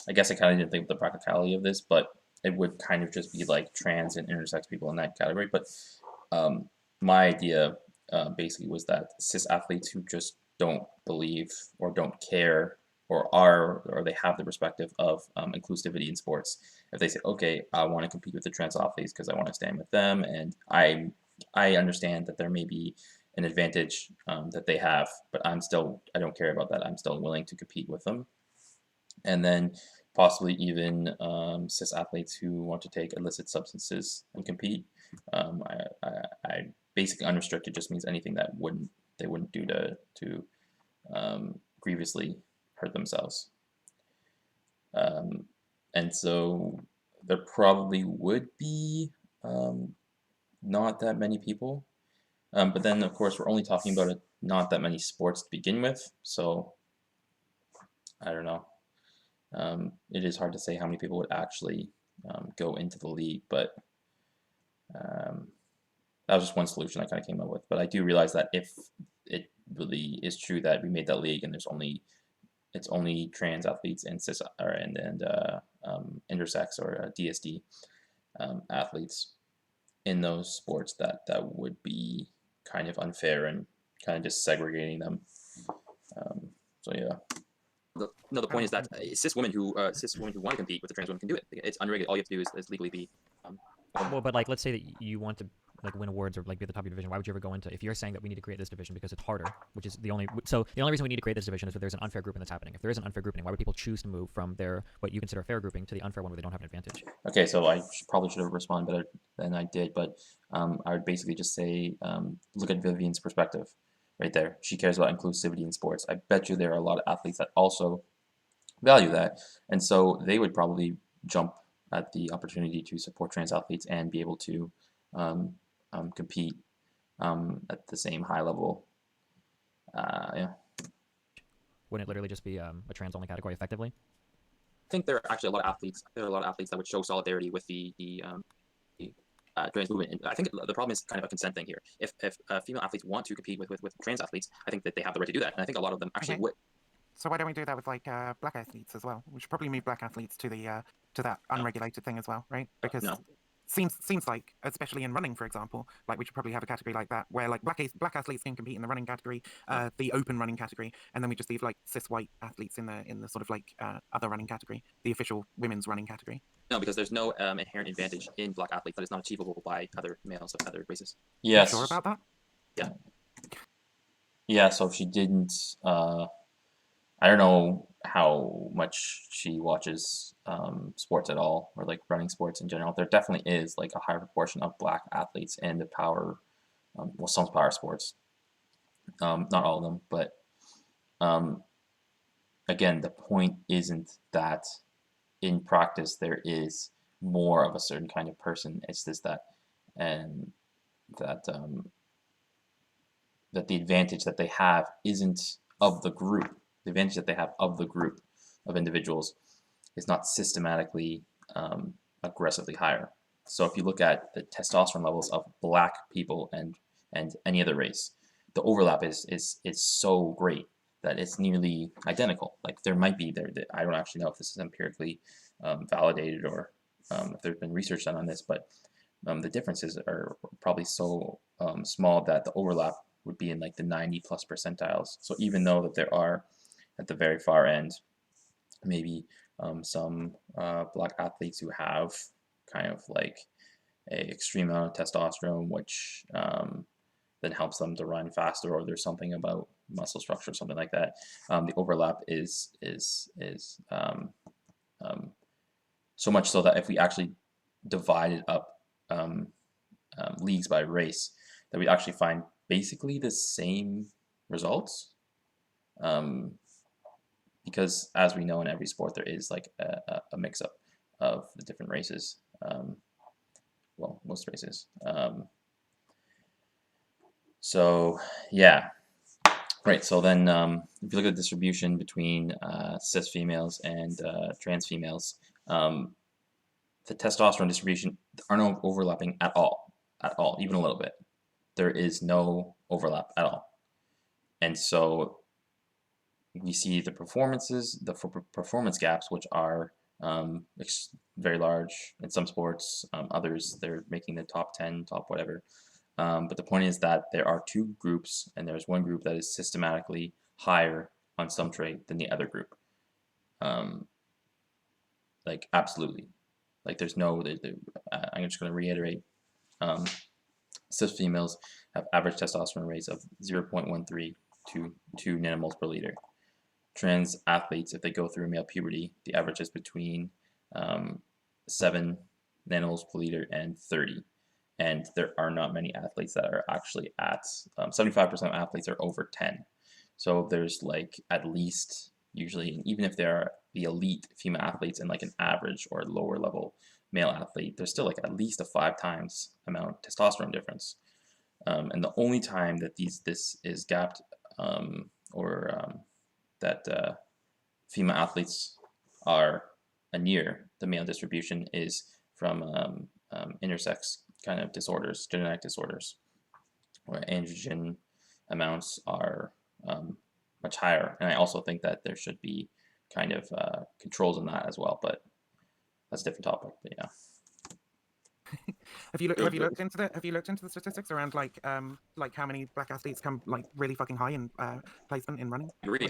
I guess I kind of didn't think of the practicality of this, but it would kind of just be like trans and intersex people in that category. But my idea basically was that cis athletes who just don't believe or don't care or they have the perspective of inclusivity in sports. If they say, okay, I want to compete with the trans athletes because I want to stand with them, and I understand that there may be an advantage that they have, but I don't care about that. I'm still willing to compete with them. And then possibly even cis athletes who want to take illicit substances and compete. I basically unrestricted just means anything that they wouldn't do to grievously hurt themselves. And so there probably would be not that many people. But then, of course, we're only talking about not that many sports to begin with. So I don't know. It is hard to say how many people would actually go into the league, but that was just one solution I kind of came up with. But I do realize that if it really is true that we made that league and it's only trans athletes and cis and intersex or DSD athletes in those sports, that would be kind of unfair and kind of just segregating them. So yeah. The point is that cis women who want to compete with the trans women can do it. It's unregulated. All you have to do is legally be. Well, but like, let's say that you want to like win awards or like be at the top of your division. Why would you ever go into, if you're saying that we need to create this division because it's harder, which is the only reason we need to create this division is that there's an unfair grouping that's happening. If there is an unfair grouping, why would people choose to move from their what you consider a fair grouping to the unfair one where they don't have an advantage? Okay, so I probably should have responded better than I did, but I would basically just say look at Vivian's perspective right there. She cares about inclusivity in sports. I bet you there are a lot of athletes that also value that, and so they would probably jump at the opportunity to support trans athletes and be able to compete at the same high level. Yeah. Wouldn't it literally just be a trans only category effectively? I think there are actually a lot of athletes. There are a lot of athletes that would show solidarity with the trans movement. And I think the problem is kind of a consent thing here. If female athletes want to compete with trans athletes, I think that they have the right to do that, and I think a lot of them actually would. So why don't we do that with like black athletes as well? We should probably move black athletes to the to that unregulated thing as well, right? Because seems like, especially in running, for example, like we should probably have a category like that where like black athletes can compete in the running category, the open running category, and then we just leave like cis white athletes in the sort of like other running category, the official women's running category. No, because there's no inherent advantage in black athletes that is not achievable by other males of other races. Yes. You sure about that? Yeah. Yeah. So if she didn't. I don't know how much she watches sports at all, or like running sports in general. There definitely is like a higher proportion of black athletes in the power, well, some power sports. Not all of them, but again, the point isn't that in practice there is more of a certain kind of person. It's just that, and that that the advantage that they have isn't of the group. The advantage that they have of the group of individuals is not systematically aggressively higher. So if you look at the testosterone levels of black people and any other race, the overlap is so great that it's nearly identical. Like there might be I don't actually know if this is empirically validated or if there's been research done on this, but the differences are probably so small that the overlap would be in like the 90+ percentiles. So even though that there are at the very far end, maybe some black athletes who have kind of like a extreme amount of testosterone, which then helps them to run faster, or there's something about muscle structure or something like that. The overlap is So much so that if we actually divided up leagues by race, that we actually find basically the same results. Because as we know in every sport, there is like a mix-up of the different races. Well, most races. So yeah, right. So then, if you look at the distribution between cis females and trans females, the testosterone distribution are no overlapping at all, even a little bit. There is no overlap at all, and so we see the performances, the performance gaps, which are very large in some sports. Others, they're making the top 10, top whatever. But the point is that there are two groups, and there's one group that is systematically higher on some trait than the other group. Like absolutely, like there's no. I'm just going to reiterate. Cis females have average testosterone rates of 0.13 to 2 nanomoles per liter. Trans athletes, if they go through male puberty, the average is between 7 nanomoles per liter and 30. And there are not many athletes that are actually at 75% of athletes are over 10. So there's like at least usually, even if there are the elite female athletes and like an average or lower level male athlete, there's still like at least a 5 times amount testosterone difference. And the only time that this is gapped that female athletes are near the male distribution is from intersex kind of disorders, genetic disorders, where androgen amounts are much higher. And I also think that there should be kind of controls on that as well, but that's a different topic. But yeah. Have you looked into the statistics around like how many black athletes come like really fucking high in placement in running? I agree,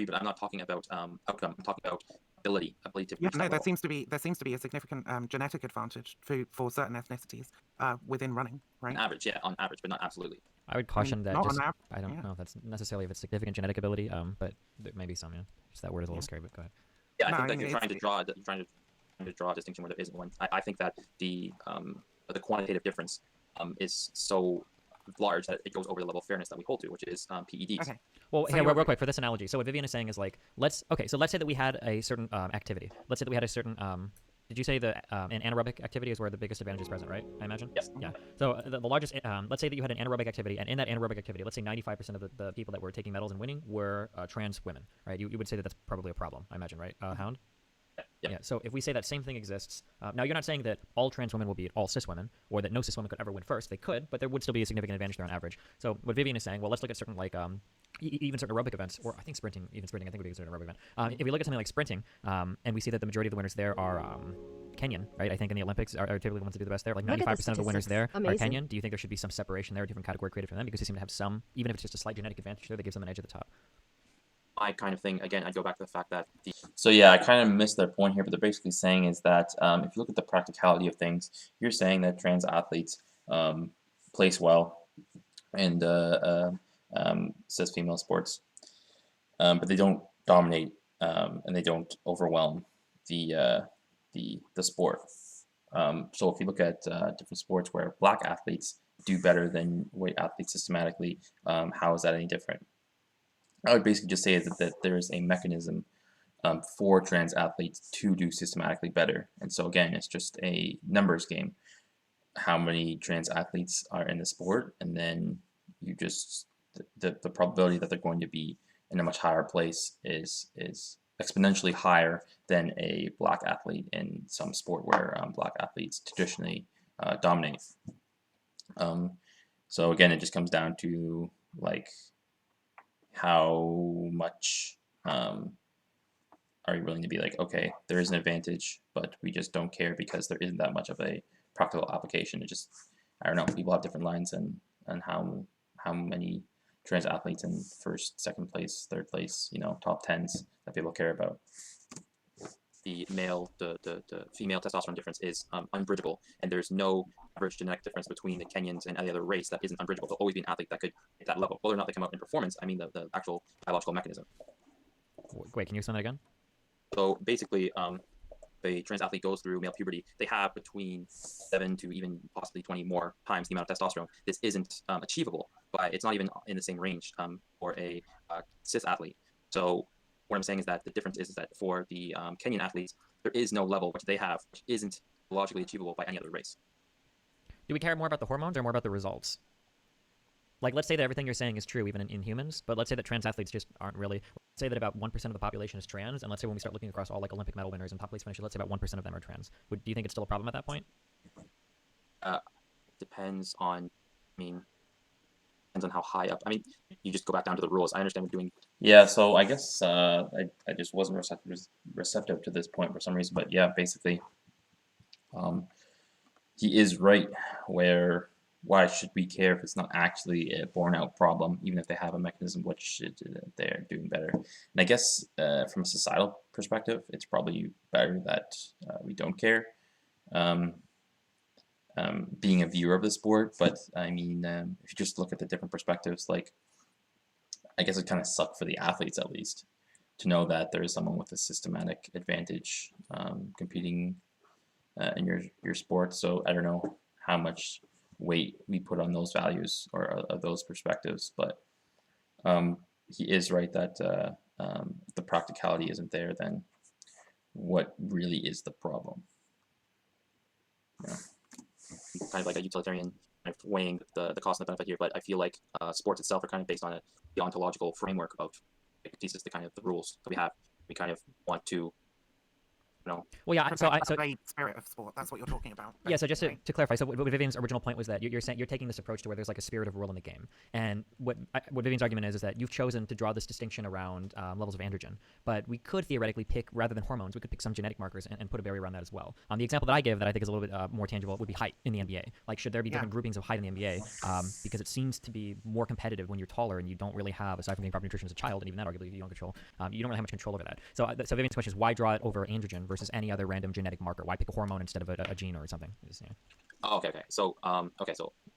but I'm not talking about outcome. I'm talking about ability to Yeah, reach no, that there level. seems to be a significant genetic advantage for certain ethnicities within running, right? On average, but not absolutely. I would caution that not just, on average, I don't know if that's necessarily if it's significant genetic ability, but there may be some, yeah. Just that word is a little scary, but go ahead. Yeah, I No, think I that mean, you're trying to draw a distinction where there isn't one. I think that the quantitative difference is so large that it goes over the level of fairness that we hold to, which is PEDs. okay. Well, So here, you're real quick for this analogy. So what Vivian is saying is like, let's say that we had a certain activity. Let's say that we had a certain did you say the an anaerobic activity is where the biggest advantage is present, right? I imagine. Yes. Yeah. So the largest, let's say that you had an anaerobic activity, and in that anaerobic activity, let's say 95% of the people that were taking medals and winning were trans women, right? You would say that that's probably a problem, I imagine, right? Hound. Yeah. So if we say that same thing exists, now you're not saying that all trans women will beat all cis women, or that no cis women could ever win first. They could, but there would still be a significant advantage there on average. So what Vivian is saying, well, let's look at certain like even certain aerobic events, or I think sprinting, I think would be considered an aerobic event. If we look at something like sprinting, and we see that the majority of the winners there are Kenyan, right? I think in the Olympics are typically the ones that do the best there. Like 95% of the winners there are Kenyan. Do you think there should be some separation there, a different category created for them because they seem to have some, even if it's just a slight genetic advantage there, that gives them an edge at the top? My kind of thing, again, I go back to the fact that so yeah, I kind of missed their point here, but they're basically saying is that if you look at the practicality of things, you're saying that trans athletes place well in cis female sports, but they don't dominate and they don't overwhelm the sport. So if you look at different sports where black athletes do better than white athletes systematically, how is that any different? I would basically just say is that there is a mechanism for trans athletes to do systematically better. And so again, it's just a numbers game. How many trans athletes are in the sport, and then you just the probability that they're going to be in a much higher place is exponentially higher than a black athlete in some sport where black athletes traditionally dominate. So again, it just comes down to like how much are you willing to be like, okay, there is an advantage, but we just don't care because there isn't that much of a practical application. It just, I don't know, people have different lines and how many trans athletes in first, second place, third place, you know, top 10s that people care about. The female testosterone difference is unbridgeable, and there's no average genetic difference between the Kenyans and any other race that isn't unbridgeable. There'll always be an athlete that could hit that level. Whether or not they come out in performance, I mean the actual biological mechanism. Wait, can you explain that again? So basically, a trans athlete goes through male puberty, they have between 7 to even possibly 20 more times the amount of testosterone. This isn't achievable, but it's not even in the same range for a cis athlete. So what I'm saying is that the difference is that for the Kenyan athletes, there is no level which they have which isn't logically achievable by any other race. Do we care more about the hormones or more about the results? Like, let's say that everything you're saying is true even in humans, but let's say that trans athletes just aren't really. Let's say that about 1% of the population is trans, and let's say when we start looking across all like Olympic medal winners and top place finishers, let's say about 1% of them are trans. Do you think it's still a problem at that point? Depends on, depends on how high up. I mean, you just go back down to the rules. I understand we're doing. Yeah, so I guess I just wasn't receptive to this point for some reason, but yeah, basically, he is right where. Why should we care if it's not actually a borne-out problem, even if they have a mechanism which they're doing better? And I guess from a societal perspective, it's probably better that we don't care, being a viewer of the sport. But I mean, if you just look at the different perspectives, like, I guess it kind of sucked for the athletes at least to know that there is someone with a systematic advantage competing in your sport. So I don't know how much weight we put on those values or those perspectives, but he is right that if the practicality isn't there, then what really is the problem? Yeah. Kind of like a utilitarian kind of weighing the cost and the benefit here, but I feel like sports itself are kind of based on the ontological framework of thesis, the kind of the rules that we have. We kind of want to. Well, yeah. So spirit of sport. That's what you're talking about. Yeah. So just to clarify, so what Vivian's original point was that you're saying you're taking this approach to where there's like a spirit of rule in the game, and what Vivian's argument is that you've chosen to draw this distinction around levels of androgen, but we could theoretically pick, rather than hormones, we could pick some genetic markers and put a barrier around that as well. The example that I give that I think is a little bit more tangible would be height in the NBA. Like, should there be different groupings of height in the NBA? Because it seems to be more competitive when you're taller and you don't really have, aside from getting proper nutrition as a child, and even that arguably you don't control, you don't really have much control over that. So Vivian's question is, why draw it over androgen versus any other random genetic marker? Why pick a hormone instead of a gene or something? Oh, okay. So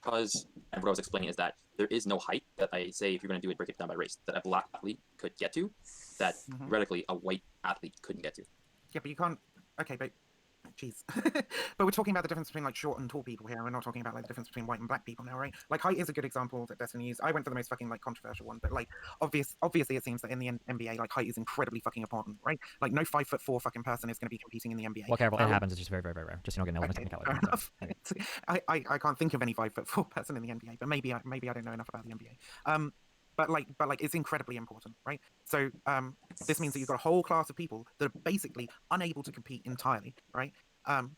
because what I was explaining is that there is no height that I say, if you're going to do it, break it down by race, that a black athlete could get to, that theoretically a white athlete couldn't get to. Yeah, but you can't. Okay, but jeez. But we're talking about the difference between like short and tall people here. We're not talking about like the difference between white and black people now, right? Like, height is a good example that Destiny used. I went for the most fucking like controversial one, but like obviously it seems that in the NBA, like, height is incredibly fucking important, right? Like, no 5'4" fucking person is going to be competing in the NBA. Well, careful, it happens. It's just very, very, very rare. Just, you don't get an element of technicality. So, I can't think of any 5'4" person in the NBA, but maybe I don't know enough about the NBA. But it's incredibly important, right? So this means that you've got a whole class of people that are basically unable to compete entirely, right?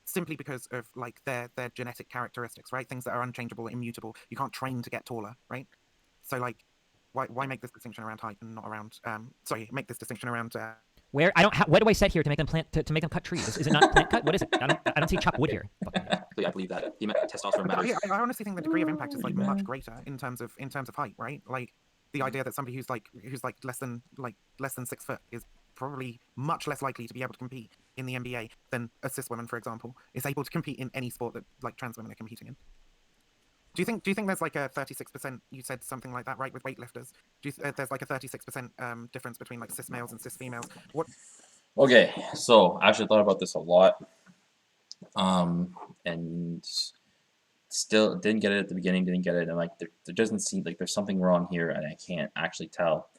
Simply because of like their genetic characteristics, right? Things that are unchangeable, immutable. You can't train to get taller, right? So like, why make this distinction around height and not around? Make this distinction around. Where what do I set here to make them to make them cut trees? Is it not plant cut? What is it? I don't see chop wood here. I believe that the testosterone matters. I honestly think the degree of impact is like much greater in terms of height, right? Like, the idea that somebody who's less than 6 foot is probably much less likely to be able to compete in the NBA than a cis woman, for example, is able to compete in any sport that like trans women are competing in. Do you think there's like a 36%? You said something like that, right? With weightlifters, there's like a 36% difference between like cis males and cis females? What? Okay, so I actually thought about this a lot, and still didn't get it at the beginning. Didn't get it, and like there doesn't seem like there's something wrong here, and I can't actually tell.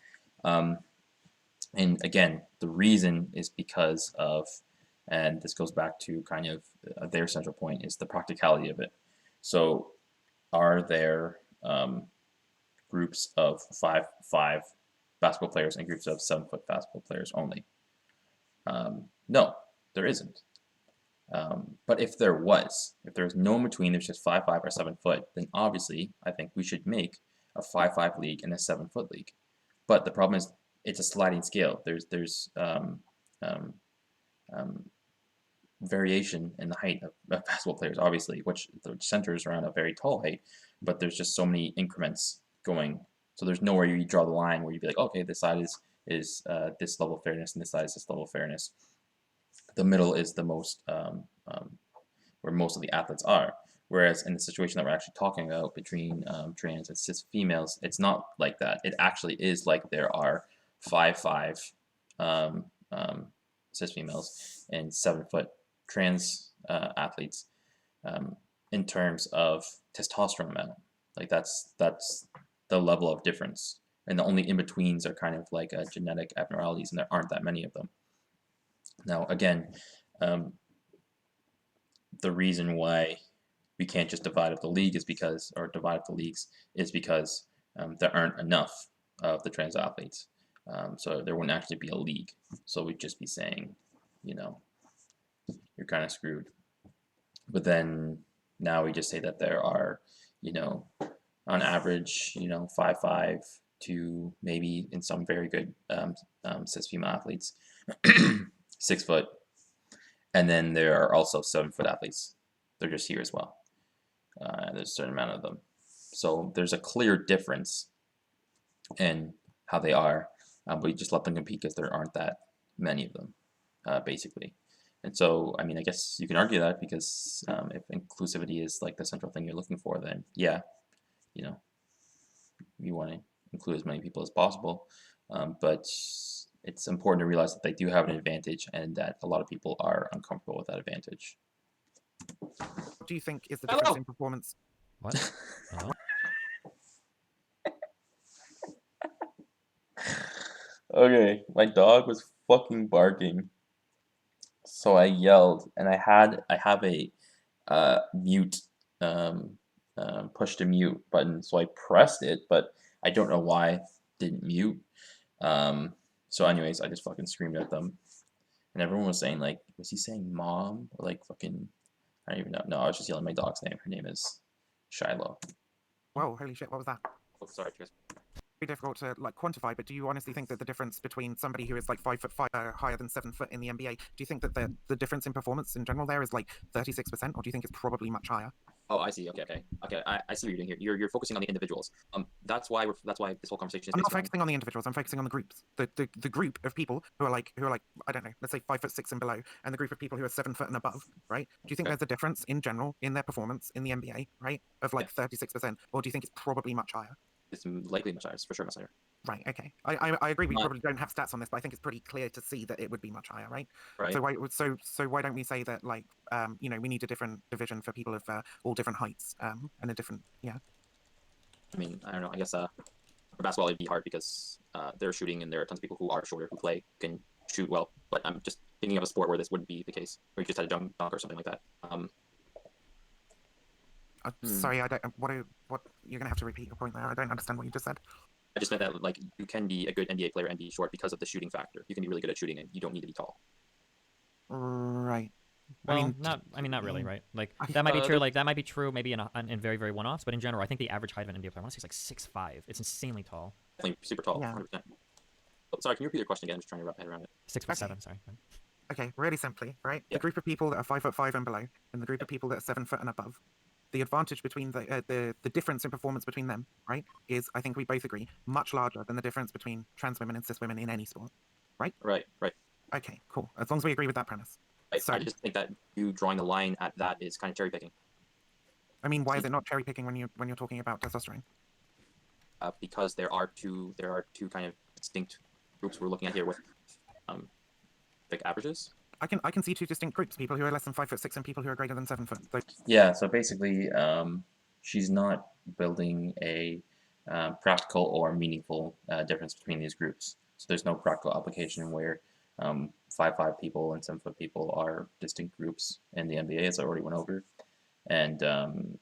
And again, the reason is because of, and this goes back to kind of their central point, is the practicality of it. So, are there groups of 5'5" basketball players and groups of 7-foot basketball players only? No, there isn't. But if there's no in between, there's just 5'5" or 7 foot, then obviously I think we should make a 5'5" league and a 7 foot league. But the problem is it's a sliding scale. There's variation in the height of basketball players, obviously, which centers around a very tall height, but there's just so many increments going. So there's nowhere you draw the line where you'd be like, okay, this side is this level of fairness and this side is this level of fairness. The middle is the most where most of the athletes are. Whereas in the situation that we're actually talking about between trans and cis females, it's not like that. It actually is like there are 5'5" cis females and 7-foot trans athletes in terms of testosterone amount. Like that's the level of difference, and the only in betweens are kind of like genetic abnormalities, and there aren't that many of them. Now, again, the reason why we can't just divide up the league is because, or divide up the leagues, is because there aren't enough of the trans athletes. So there wouldn't actually be a league. So we'd just be saying, you know, you're kind of screwed. But then now we just say that there are, you know, on average, you know, 5'5" to maybe in some very good cis female athletes, 6 foot. And then there are also 7-foot athletes. They're just here as well. There's a certain amount of them. So there's a clear difference in how they are, but we just let them compete because there aren't that many of them, basically. And so, I mean, I guess you can argue that because if inclusivity is like the central thing you're looking for, then yeah, you know, you want to include as many people as possible. But it's important to realize that they do have an advantage and that a lot of people are uncomfortable with that advantage. What do you think is the difference in performance? What? Hello? Okay, my dog was fucking barking, so I yelled, and I have a mute push to mute button, so I pressed it, but I don't know why it didn't mute. So anyways, I just fucking screamed at them, and everyone was saying like, was he saying mom or like fucking? I don't even know. No, I was just yelling my dog's name. Her name is Shiloh. Whoa, holy shit, what was that? Oh, sorry, Chris. Very difficult to like quantify, but do you honestly think that the difference between somebody who is like 5'5" higher than 7 foot in the NBA, do you think that the difference in performance in general there is like 36%, or do you think it's probably much higher? Oh, I see. Okay. I see what you're doing here. You're focusing on the individuals. That's why this whole conversation is. I'm not focusing on the individuals. I'm focusing on the groups. The group of people who are like I don't know, let's say 5'6" and below, and the group of people who are 7 foot and above, right? Do you think there's a difference in general in their performance in the NBA, right, of like 36%, or do you think it's probably much higher? It's likely much higher. It's for sure much higher. Right. Okay. I agree. We probably don't have stats on this, but I think it's pretty clear to see that it would be much higher, right? Right. So why don't we say that like you know, we need a different division for people of all different heights and a different I mean, I don't know. I guess for basketball it'd be hard because they're shooting and there are tons of people who are shorter who can shoot well. But I'm just thinking of a sport where this wouldn't be the case, where you just had a dunk or something like that. Sorry, I don't. What you're gonna have to repeat your point there. I don't understand what you just said. I just meant that like you can be a good NBA player and be short because of the shooting factor. You can be really good at shooting and you don't need to be tall. Right. Well, not really, right? Like that might be true. Like that might be true, maybe in very very one-offs. But in general, I think the average height of an NBA player, I want to say, is like 6'5". It's insanely tall. Definitely super tall. Yeah. 100%. Oh, sorry, can you repeat your question again? I'm just trying to wrap my head around it. 6'7". Sorry. Okay, really simply, right? Yeah. The group of people that are 5'5" and below, and the group of people that are 7 foot and above. The advantage between the difference in performance between them, right, is, I think we both agree, much larger than the difference between trans women and cis women in any sport, right? Right. Okay, cool. As long as we agree with that premise. I just think that you drawing the line at that is kind of cherry picking. I mean, why is it not cherry picking when you're talking about testosterone? Because there are two kind of distinct groups we're looking at here with big averages. I can see two distinct groups: people who are less than 5'6" and people who are greater than 7 foot. So, yeah. So basically, she's not building a practical or meaningful difference between these groups. So there's no practical application where 5'5" people and 7 foot people are distinct groups in the NBA, as I already went over, and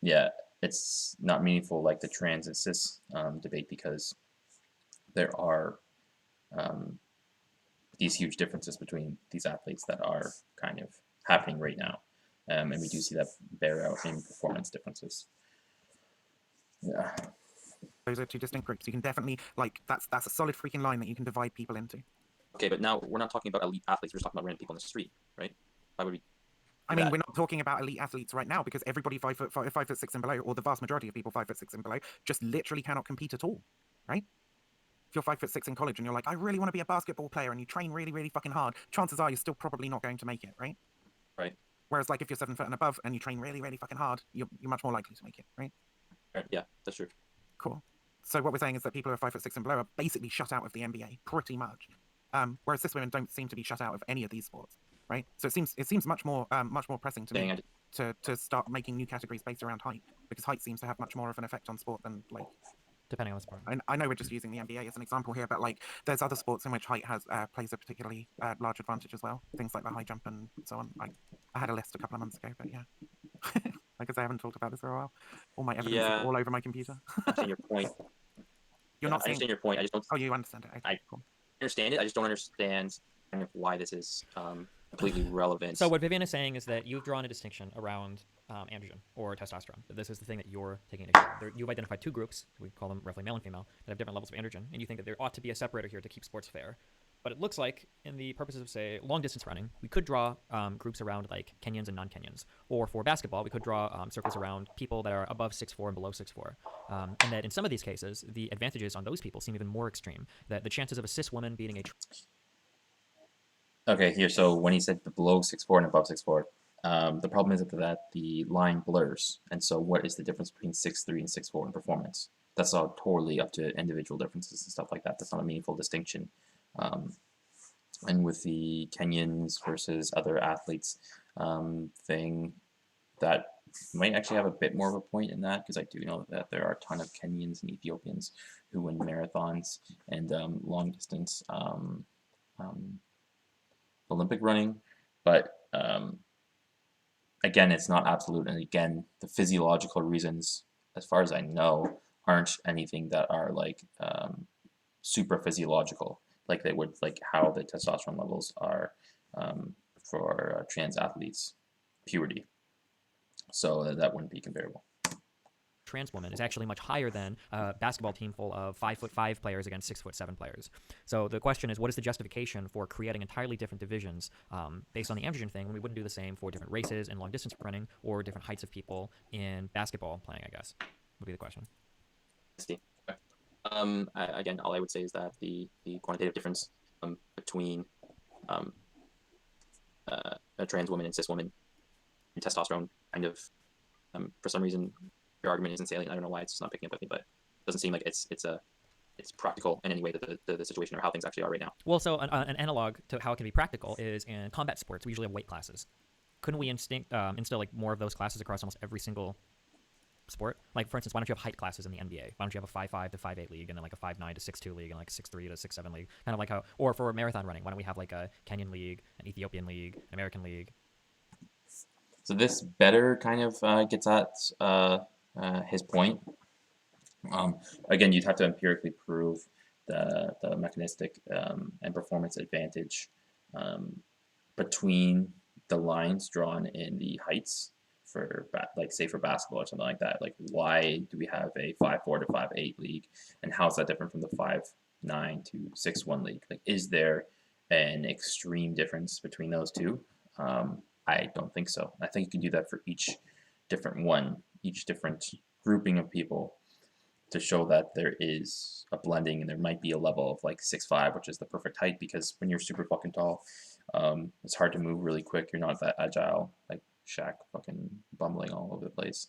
yeah, it's not meaningful like the trans and cis debate because there are these huge differences between these athletes that are kind of happening right now, and we do see that bear out in performance differences. Yeah. those are two distinct groups. You can definitely that's a solid freaking line that you can divide people into. Okay, but now we're not talking about elite athletes. We're just talking about random people on the street, right? Why would we? I mean, we're not talking about elite athletes right now because everybody 5'6" and below, or the vast majority of people 5'6" and below, just literally cannot compete at all, right? If you're 5'6" in college and you're like, I really want to be a basketball player, and you train really, really fucking hard, chances are you're still probably not going to make it, right? Right. Whereas, like, if you're 7 foot and above and you train really, really fucking hard, you're much more likely to make it, right? Right. Yeah, that's true. Cool. So what we're saying is that people who are 5'6" and below are basically shut out of the NBA, pretty much. Whereas cis women don't seem to be shut out of any of these sports, right? So it seems much more pressing to me to start making new categories based around height, because height seems to have much more of an effect on sport than like. Depending on the sport. I know we're just using the NBA as an example here, but like there's other sports in which height has plays a particularly large advantage as well. Things like the high jump and so on. I had a list a couple of months ago, but yeah. Like I say, I haven't talked about this for a while. All my evidence is all over my computer. I understand your point. You're not I understand your point. I just don't. Oh, you understand it. Okay, cool. Understand it. I just don't understand kind of why this is completely relevant. So what Vivian is saying is that you've drawn a distinction around androgen or testosterone. This is the thing that you're taking into account. You've identified two groups, we call them roughly male and female, that have different levels of androgen, and you think that there ought to be a separator here to keep sports fair. But it looks like, in the purposes of, say, long-distance running, we could draw groups around, like, Kenyans and non-Kenyans. Or for basketball, we could draw circles around people that are above 6'4" and below 6'4". And that in some of these cases, the advantages on those people seem even more extreme. That the chances of a cis woman beating a... Okay, here, so when he said the below 6'4" and above 6'4", the problem is that the line blurs. And so what is the difference between 6'3" and 6'4" in performance? That's all totally up to individual differences and stuff like that. That's not a meaningful distinction. And with the Kenyans versus other athletes thing, that might actually have a bit more of a point in that, because I do know that there are a ton of Kenyans and Ethiopians who win marathons and long distance Olympic running, but again, it's not absolute, and again, the physiological reasons, as far as I know, aren't anything that are like super physiological, like they would, like how the testosterone levels are for trans athletes, puberty. So that wouldn't be comparable. Trans woman is actually much higher than a basketball team full of 5'5" players against 6'7" players. So the question is, what is the justification for creating entirely different divisions based on the androgen thing when we wouldn't do the same for different races in long distance running or different heights of people in basketball playing, I guess, would be the question. Again, all I would say is that the quantitative difference between a trans woman and cis woman in testosterone kind of, for some reason, your argument isn't salient. I don't know why it's just not picking up with me, but it doesn't seem like it's practical in any way that the situation or how things actually are right now. Well, so an analog to how it can be practical is in combat sports, we usually have weight classes. Couldn't we instill like more of those classes across almost every single sport? Like, for instance, why don't you have height classes in the NBA? Why don't you have a 5'5" to 5'8" league and then like a 5'9" to 6'2" league and like a 6'3" to 6'7" league? Kind of like how, or for marathon running, why don't we have like a Kenyan league, an Ethiopian league, an American league? So this better kind of gets at his point. Again, you'd have to empirically prove the mechanistic and performance advantage between the lines drawn in the heights for, like, say for basketball or something like that. Like, why do we have a 5'4" to 5'8" league, and how is that different from the 5'9" to 6'1" league? Like, is there an extreme difference between those two? I don't think so. I think you can do that for each different one, each different grouping of people, to show that there is a blending and there might be a level of like 6'5", which is the perfect height, because when you're super fucking tall, it's hard to move really quick. You're not that agile, like Shaq fucking bumbling all over the place.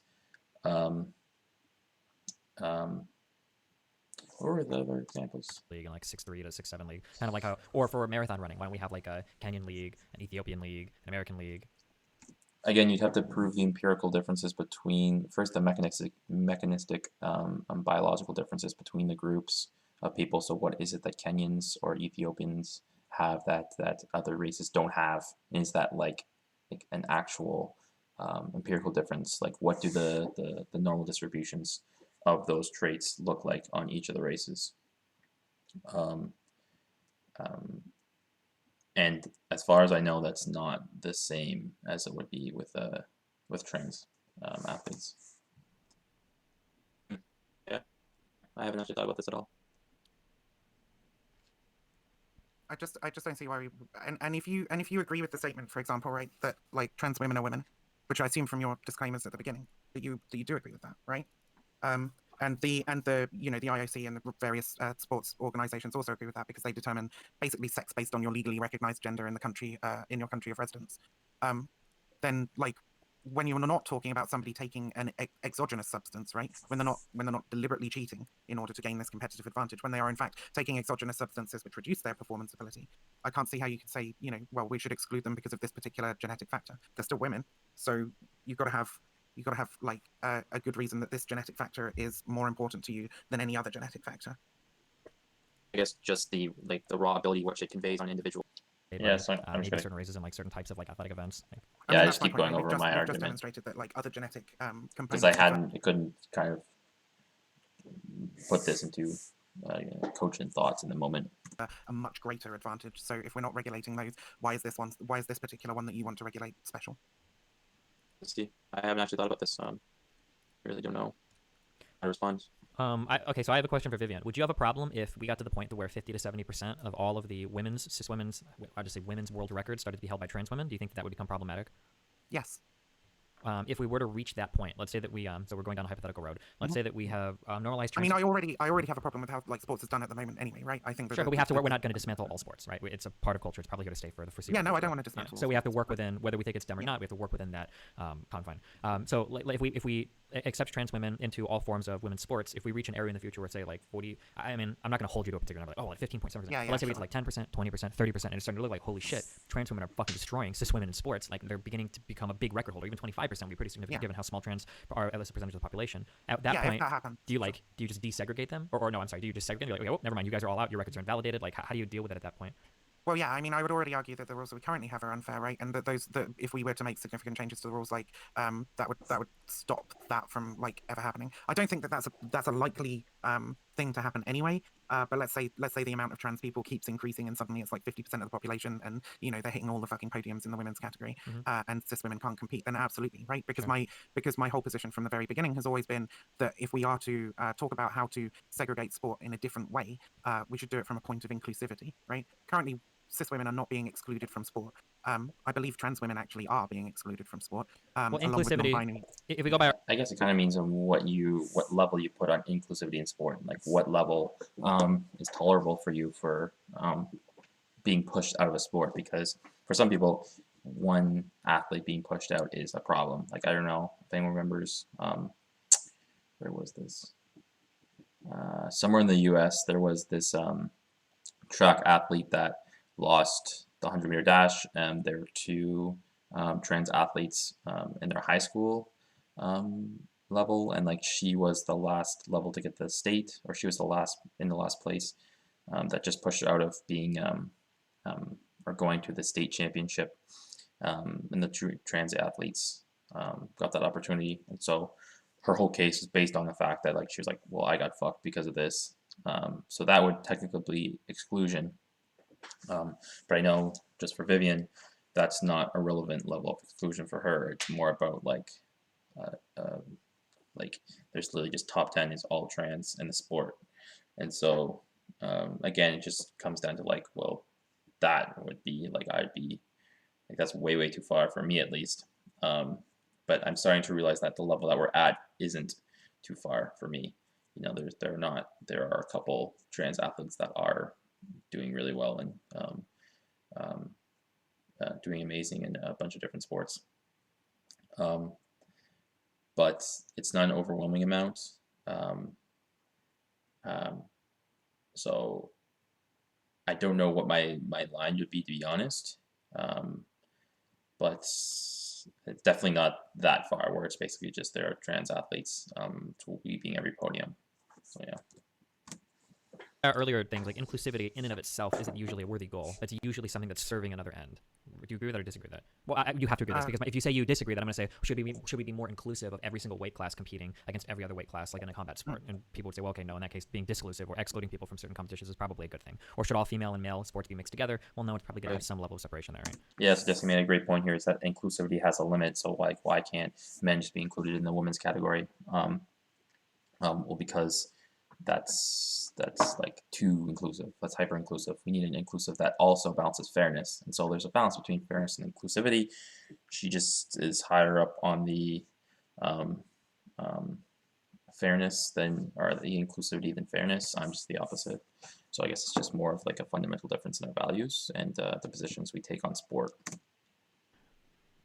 What were the other examples? League and like 6'3" to 6'7" league, kind of like how, or for marathon running, why don't we have like a Kenyan league, an Ethiopian league, an American league? Again, you'd have to prove the empirical differences between, first, the mechanistic biological differences between the groups of people. So what is it that Kenyans or Ethiopians have that other races don't have? Is that like an actual empirical difference? Like, what do the normal distributions of those traits look like on each of the races? And as far as I know, that's not the same as it would be with trans athletes. Yeah, I haven't actually thought about this at all. I just don't see why we, and if you agree with the statement, for example, right, that like trans women are women, which I assume from your disclaimers at the beginning that you do agree with that, right? And the you know, the IOC and the various sports organizations also agree with that, because they determine basically sex based on your legally recognized gender in the country, in your country of residence. Then, like, when you're not talking about somebody taking an exogenous substance, right? When they're not deliberately cheating in order to gain this competitive advantage, when they are in fact taking exogenous substances which reduce their performance ability, I can't see how you could say, you know, well, we should exclude them because of this particular genetic factor. They're still women, so you've got to have like a good reason that this genetic factor is more important to you than any other genetic factor. I guess just the raw ability which it conveys on an individual. Yeah, so I'm maybe just certain races and like certain types of like athletic events. Like, I mean, I that's just my keep point. going over my we've argument just demonstrated that like other genetic because components. I couldn't kind of put this into cogent thoughts in the moment. A much greater advantage. So if we're not regulating those, why is this particular one that you want to regulate special? Let's see. I haven't actually thought about this. I really don't know how to respond. Okay, so I have a question for Vivian. Would you have a problem if we got to the point to where 50 to 70% of all of the cis women's, I just say women's world records started to be held by trans women? Do you think that would become problematic? Yes. If we were to reach that point, let's say that we so we're going down a hypothetical road. Let's say that we have normalized. I mean, I already have a problem with how like sports is done at the moment, anyway, right? I think that sure, but we have to work. We're not going to dismantle all sports, right? It's a part of culture. It's probably here to stay for the foreseeable. Yeah, no, future. I don't want to dismantle. So we have to work within, whether we think it's dumb or not. We have to work within that confine. So if we accept trans women into all forms of women's sports, if we reach an area in the future where say like 40, I mean, I'm not going to hold you to a particular number, like, oh, like 15.7%. Yeah, but let's say we get to like 10%, 20%, 30%, and it's starting to look like, holy shit, trans women are fucking destroying cis women in sports. Like they're beginning to become a big record holder. Even 25% would be pretty significant given how small trans are as a percentage of the population. At that point, do you just desegregate them, or no? I'm sorry, do you just segregate them? You're like, okay, oh, never mind, you guys are all out. Your records are invalidated. Like, how do you deal with it at that point? Well, yeah, I mean, I would already argue that the rules that we currently have are unfair, right? And that if we were to make significant changes to the rules, like that would stop that from like ever happening. I don't think that that's a likely thing to happen anyway. But let's say the amount of trans people keeps increasing, and suddenly it's like 50% of the population, and you know they're hitting all the fucking podiums in the women's category, and cis women can't compete. Then absolutely, right? Because my whole position from the very beginning has always been that if we are to talk about how to segregate sport in a different way, we should do it from a point of inclusivity, right? Currently, cis women are not being excluded from sport. I believe trans women actually are being excluded from sport. Well, inclusivity. If we go by, I guess it kind of means on what level you put on inclusivity in sport, like what level is tolerable for you for being pushed out of a sport. Because for some people, one athlete being pushed out is a problem. Like I don't know if anyone remembers. Where was this? Somewhere in the U.S. there was this track athlete that lost the 100-meter dash, and there were two trans athletes in their high school level, and like she was the last level to get the state, or she was the last place that just pushed her out of being or going to the state championship, and the trans athletes got that opportunity. And so her whole case was based on the fact that like she was like, well, I got fucked because of this. So that would technically be exclusion. But I know just for Vivian, that's not a relevant level of exclusion for her. It's more about like there's literally just top 10 is all trans in the sport. And so again, it just comes down to like, well, that would be like, I'd be like, that's way too far for me at least. But I'm starting to realize that the level that we're at isn't too far for me. You know, there are a couple trans athletes that are doing really well and doing amazing in a bunch of different sports. But it's not an overwhelming amount. So I don't know what my line would be, to be honest. But it's definitely not that far where it's basically just there are trans athletes sweeping every podium. So yeah. Earlier things like inclusivity in and of itself isn't usually a worthy goal. It's usually something that's serving another end. Do you agree with that or disagree with that? Well, you have to agree with this, because if you say you disagree, then I'm going to say, should we be more inclusive of every single weight class competing against every other weight class, like in a combat sport? And people would say, well, okay, no, in that case, being disclusive or excluding people from certain competitions is probably a good thing. Or should all female and male sports be mixed together? Well, no, it's probably going to have some level of separation there, right? Yes, Jesse made a great point here, is that inclusivity has a limit. So like, why can't men just be included in the women's category? Well, because that's like too inclusive. That's hyper inclusive. We need an inclusive that also balances fairness. And so there's a balance between fairness and inclusivity. She just is higher up on the fairness than, or the inclusivity than fairness. I'm just the opposite. So I guess it's just more of like a fundamental difference in our values and the positions we take on sport.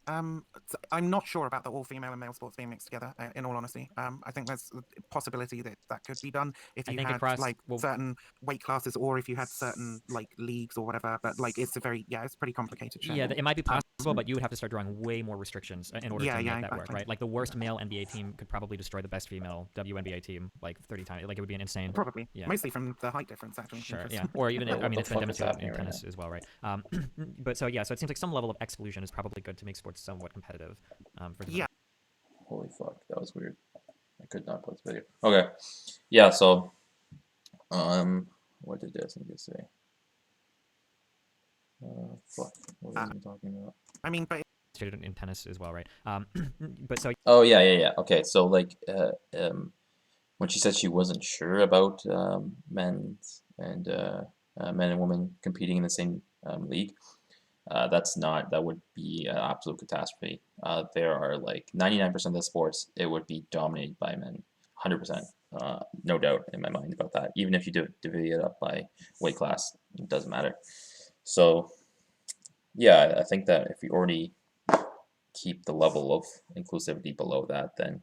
I'm not sure about the all-female and male sports being mixed together. In all honesty, I think there's a possibility that that could be done if I you think had across like certain weight classes, or if you had certain like leagues or whatever. But like, it's it's pretty complicated shit. yeah, it might be possible, but you would have to start drawing way more restrictions in order to make that work, right? Like the worst male NBA team could probably destroy the best female WNBA team like 30 times. Like it would be an insane. Probably, yeah. Mostly from the height difference, actually. Sure, yeah, or even Yeah, I mean, what it's the been fuck is demonstrated in happening right tennis as well, right? But so yeah, so it seems like some level of exclusion is probably good to make sports somewhat competitive. For Yeah. Holy fuck, that was weird. I could not play this video. Okay, yeah. So, what did this thing just say? Fuck. What was he talking about? I mean, but demonstrated in tennis as well, right? But so. Oh yeah. Okay, so like, when she said she wasn't sure about men and women competing in the same league, that would be an absolute catastrophe. There are like 99% of the sports, it would be dominated by men, 100%. No doubt in my mind about that. Even if you divvy it up by weight class, it doesn't matter. So, yeah, I think that if we already keep the level of inclusivity below that, then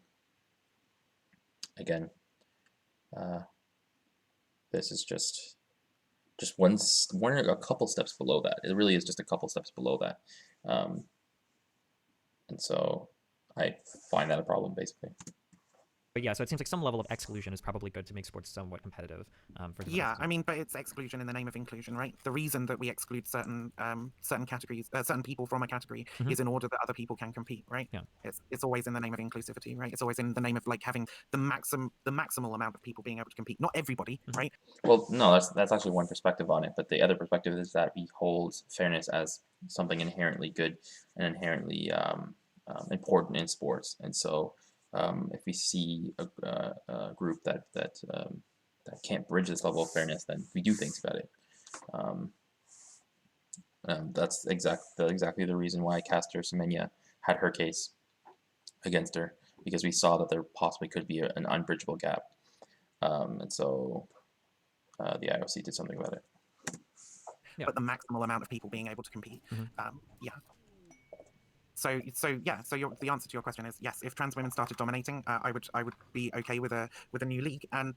again, this is just one or a couple steps below that. It really is just a couple steps below that, and so I find that a problem, basically. But yeah, so it seems like some level of exclusion is probably good to make sports somewhat competitive. Yeah, I mean, but it's exclusion in the name of inclusion, right? The reason that we exclude certain categories, certain people from a category, is in order that other people can compete, right? Yeah. It's always in the name of inclusivity, right? It's always in the name of like having the maximal amount of people being able to compete. Not everybody, right? Well, no, that's actually one perspective on it, but the other perspective is that we hold fairness as something inherently good and inherently important in sports, and so. If we see a group that can't bridge this level of fairness, then we do things about it. That's exactly the reason why Caster Semenya had her case against her, because we saw that there possibly could be an unbridgeable gap, and so the IOC did something about it. Yeah. But the maximal amount of people being able to compete, yeah. So the answer to your question is yes. If trans women started dominating, I would be okay with a new league, and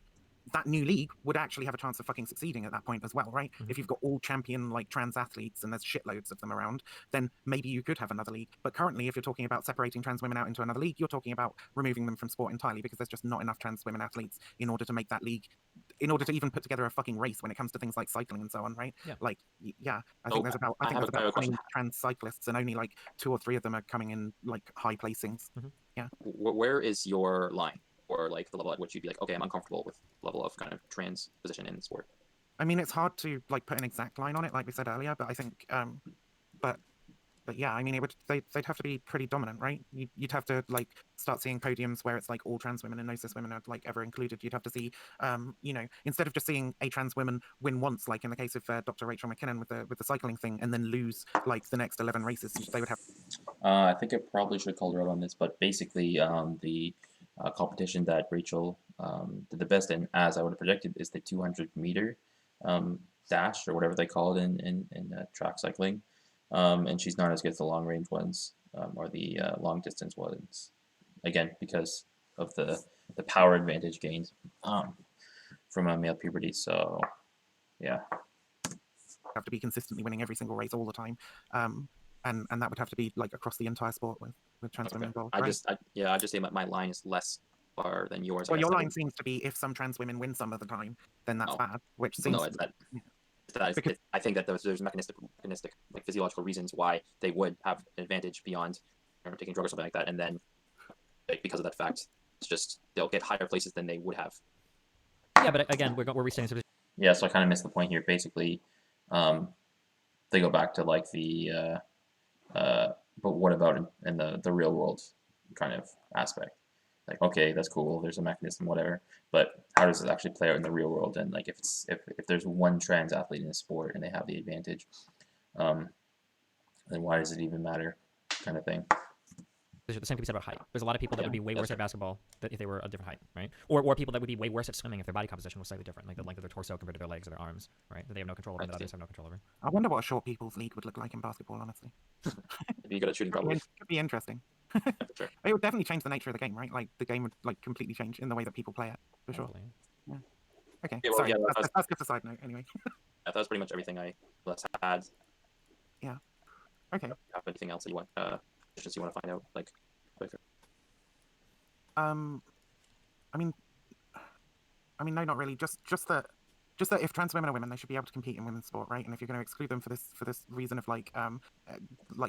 that new league would actually have a chance of fucking succeeding at that point as well, right? If you've got all champion like trans athletes and there's shitloads of them around, then maybe you could have another league. But currently, if you're talking about separating trans women out into another league, you're talking about removing them from sport entirely, because there's just not enough trans women athletes in order to make that league, in order to even put together a fucking race when it comes to things like cycling and so on, right? Yeah. Like, yeah, I think there's about 20 trans cyclists, and only like 2 or 3 of them are coming in like high placings. Yeah. Where is your line, or like the level at which you'd be like, okay, I'm uncomfortable with level of kind of trans position in the sport? I mean, it's hard to like put an exact line on it, like we said earlier, but I think, but yeah, I mean, they'd have to be pretty dominant, right? You'd have to like start seeing podiums where it's like all trans women and no cis women are like ever included. You'd have to see, instead of just seeing a trans woman win once, like in the case of Dr. Rachel McKinnon with the cycling thing, and then lose like the next 11 races, they would have. I think I probably should have called her out on this, but basically, the competition that Rachel did the best in, as I would have predicted, is the 200-meter dash, or whatever they call it in track cycling. And she's not as good as the long range ones, or the long distance ones, again because of the power advantage gained from male puberty. So yeah, have to be consistently winning every single race all the time, and that would have to be like across the entire sport with trans women involved. I just say my line is less far than yours. Well, your line seems to be, if some trans women win some of the time, then that's bad, which seems. No, I think that there's mechanistic like physiological reasons why they would have an advantage beyond taking a drug or something like that, and then like, because of that fact, it's just they'll get higher places than they would have. Yeah, but again, we're saying. Yeah, so I kind of missed the point here. Basically, they go back to like the but what about in the real world kind of aspect? Like, okay, that's cool, there's a mechanism, whatever, but how does it actually play out in the real world? And like, if there's one trans athlete in a sport and they have the advantage, then why does it even matter, kind of thing? The same can be said about height. There's a lot of people that would be way worse at basketball if they were a different height, right? Or people that would be way worse at swimming if their body composition was slightly different, like the length of their torso compared to their legs or their arms, right? That they have no control over, that others have no control over. I wonder what a short people's league would look like in basketball, honestly. It'd be be good at shooting, probably. Could be interesting. Yeah, for sure. It would definitely change the nature of the game, right? Like the game would like completely change in the way that people play it, for sure. Probably. Yeah. Okay. Yeah, well, Sorry, yeah, that's just a side note. Anyway. that was pretty much everything I had. Yeah. Okay. Have anything else that you want? Just you want to find out, like, quicker? I mean, no, not really. Just that if trans women are women, they should be able to compete in women's sport, right? And if you're going to exclude them for this reason of like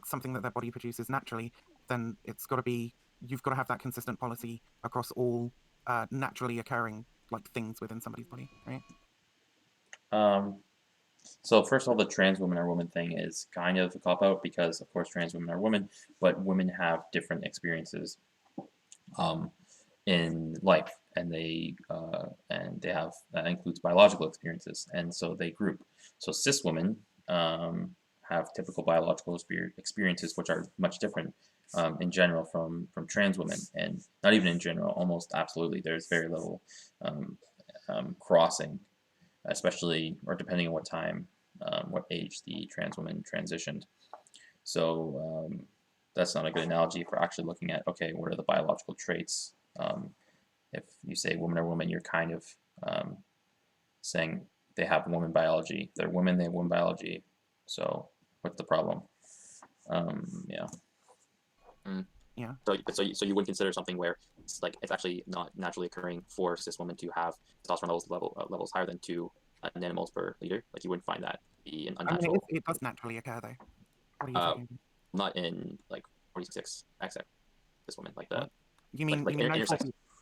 something that their body produces naturally, then it's got to be, you've got to have that consistent policy across all naturally occurring like things within somebody's body, right? So first of all, the trans women are women thing is kind of a cop-out because, of course, trans women are women, but women have different experiences in life, and they have that includes biological experiences, and so they group. So cis women have typical biological experiences which are much different in general from trans women, and not even in general, almost absolutely. There's very little crossing, especially or depending on what time, what age the trans woman transitioned. So that's not a good analogy for actually looking at, okay, what are the biological traits? If you say woman or woman, you're kind of saying they have woman biology. They're women, they have woman biology. So what's the problem? Yeah. Yeah. So you wouldn't consider something where it's like it's actually not naturally occurring for cis women to have testosterone levels higher than 2 nanomoles per liter? Like you wouldn't find that be an unnatural? I mean, it does naturally occur though. What are you talking about? Not in like 46XX cis women, like the. What? You mean like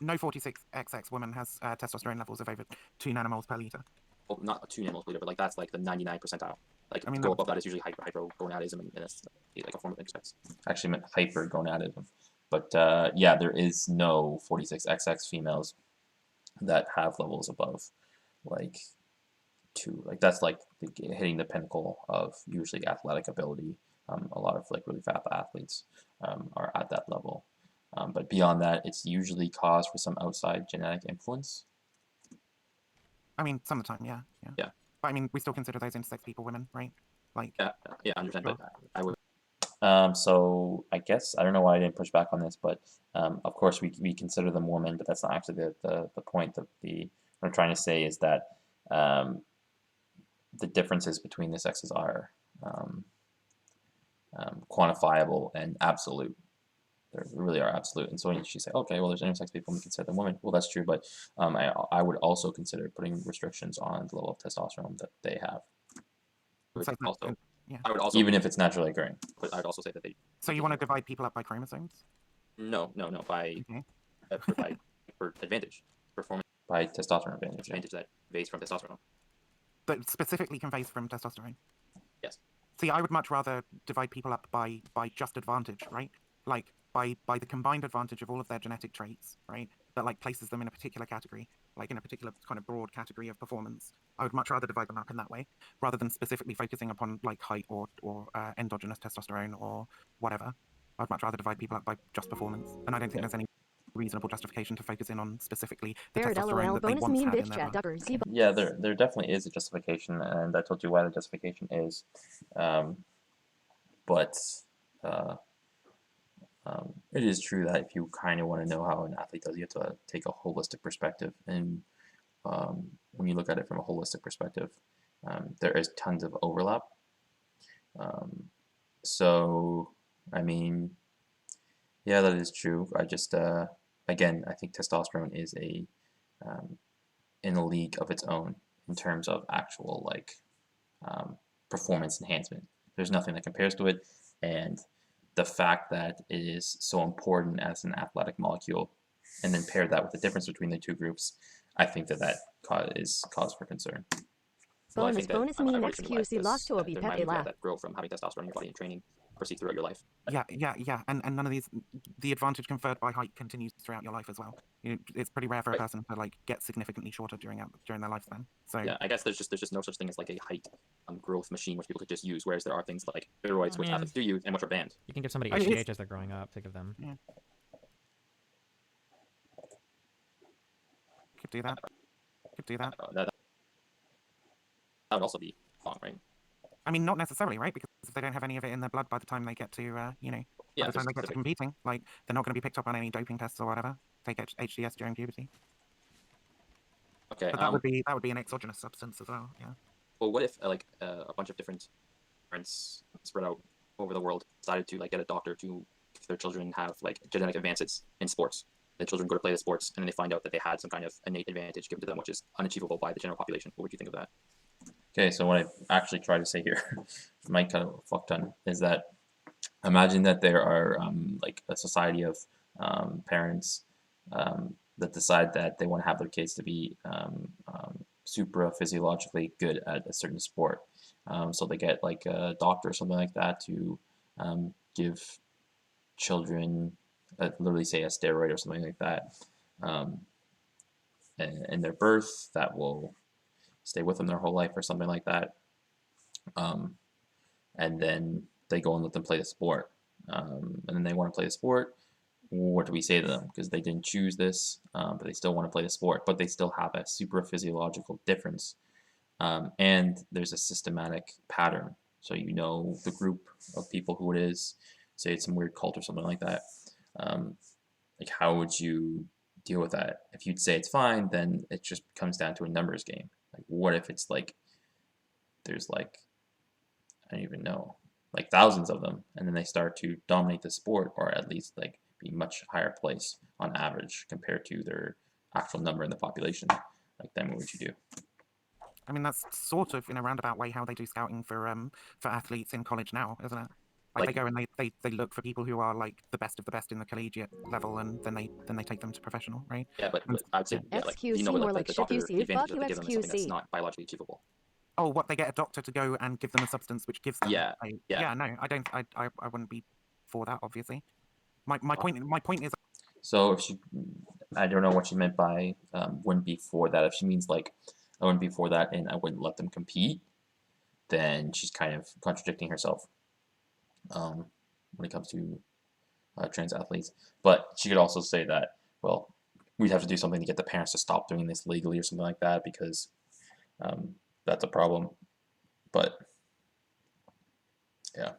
no 46XX woman has testosterone levels of over 2 nanomoles per liter? Well, not 2 nanomoles per liter, but like that's like the 99 percentile. Like I mean, go above that is usually hypergonadism, and it's like a form of intersex. Actually, meant hypergonadism, but yeah, there is no 46XX females that have levels above like 2. Like that's like hitting the pinnacle of usually athletic ability. A lot of like really fat athletes are at that level, but beyond that, it's usually caused for some outside genetic influence. I mean, some of the time, yeah. Yeah. But I mean, we still consider those intersex people women, right? Like. Yeah, I understand, Sure. but I would. So I guess I don't know why I didn't push back on this, but of course we consider them women, but that's not actually the point. What I'm trying to say is that the differences between the sexes are quantifiable and absolute. They really are absolute. And so when you say, okay, well, there's intersex people, and we consider them women. Well, that's true, but I would also consider putting restrictions on the level of testosterone that they have. Yeah. I would also, even if it's naturally occurring, but I would also say that they. So you want to divide people up by chromosomes? No, by for advantage, performance by testosterone advantage that conveys from testosterone. That specifically conveys from testosterone. Yes. See, I would much rather divide people up by just advantage, right? Like by the combined advantage of all of their genetic traits, right? That like places them in a particular category, like in a particular kind of broad category of performance. I would much rather divide them up in that way, rather than specifically focusing upon like height or endogenous testosterone or whatever. I'd much rather divide people up by just performance, and I don't think there's any reasonable justification to focus in on specifically the testosterone that they once had in their blood. Yeah, there definitely is a justification, and I told you why the justification is, but it is true that if you kind of want to know how an athlete does, you have to take a holistic perspective, and when you look at it from a holistic perspective, there is tons of overlap. So, I mean, yeah, that is true. I just, again, I think testosterone is in a league of its own in terms of actual like performance enhancement. There's nothing that compares to it, and the fact that it is so important as an athletic molecule, and then pair that with the difference between the two groups, I think that is cause for concern. Well, bonus mean XQC lost to there might be that grow from having testosterone in your body and training proceed throughout your life. Yeah, and none of these, the advantage conferred by height continues throughout your life as well. It's pretty rare for a person to like get significantly shorter during their lifespan. So yeah, I guess there's just no such thing as like a height growth machine which people could just use, whereas there are things like steroids which athletes do use and which are banned. You can give somebody HGH as they're growing up. Think of them. Yeah. Could do that. That would also be wrong, right? I mean, not necessarily, right? Because if they don't have any of it in their blood by the time they get to, you know, Yeah, by the time they get to specific. competing, like they're not going to be picked up on any doping tests or whatever. Take HDS during puberty. Okay. But that would be an exogenous substance as well. Yeah. Well, what if like a bunch of different parents spread out over the world decided to like get a doctor to if their children have like genetic advances in sports? The children go to play the sports, and then they find out that they had some kind of innate advantage given to them, which is unachievable by the general population. What would you think of that? Okay, so what I actually try to say here, might kind of fuck ton, is that imagine that there are like a society of parents that decide that they want to have their kids to be super physiologically good at a certain sport. So they get like a doctor or something like that to give children, literally say a steroid or something like that, in their birth that will stay with them their whole life or something like that. And then they go and let them play the sport. And then they want to play the sport. What do we say to them? Because they didn't choose this, but they still want to play the sport, but they still have a super physiological difference. And there's a systematic pattern. So you know the group of people who it is, say it's some weird cult or something like that. Like how would you deal with that? If you'd say it's fine, then it just comes down to a numbers game. Like what if it's like there's like, I don't even know, like thousands of them, and then they start to dominate the sport, or at least like be much higher place on average compared to their actual number in the population. Like then what would you do? I mean, that's sort of in a roundabout way how they do scouting for athletes in college now, isn't it? Like they go and they look for people who are like the best of the best in the collegiate level, and then they take them to professional, right? Yeah, but I'd say yeah, like you know, XQC, more like like the doctor, the ShiftQC. advantage Fuck that you, they give them is something that's XQC. not biologically achievable. Oh, what, they get a doctor to go and give them a substance which gives them? Yeah, yeah. Yeah, no, I don't. I wouldn't be for that, obviously. My point is. So if she, I don't know what she meant by wouldn't be for that. If she means like I wouldn't be for that and I wouldn't let them compete, then she's kind of contradicting herself when it comes to trans athletes. But she could also say that, well, we'd have to do something to get the parents to stop doing this legally or something like that because that's a problem. But yeah.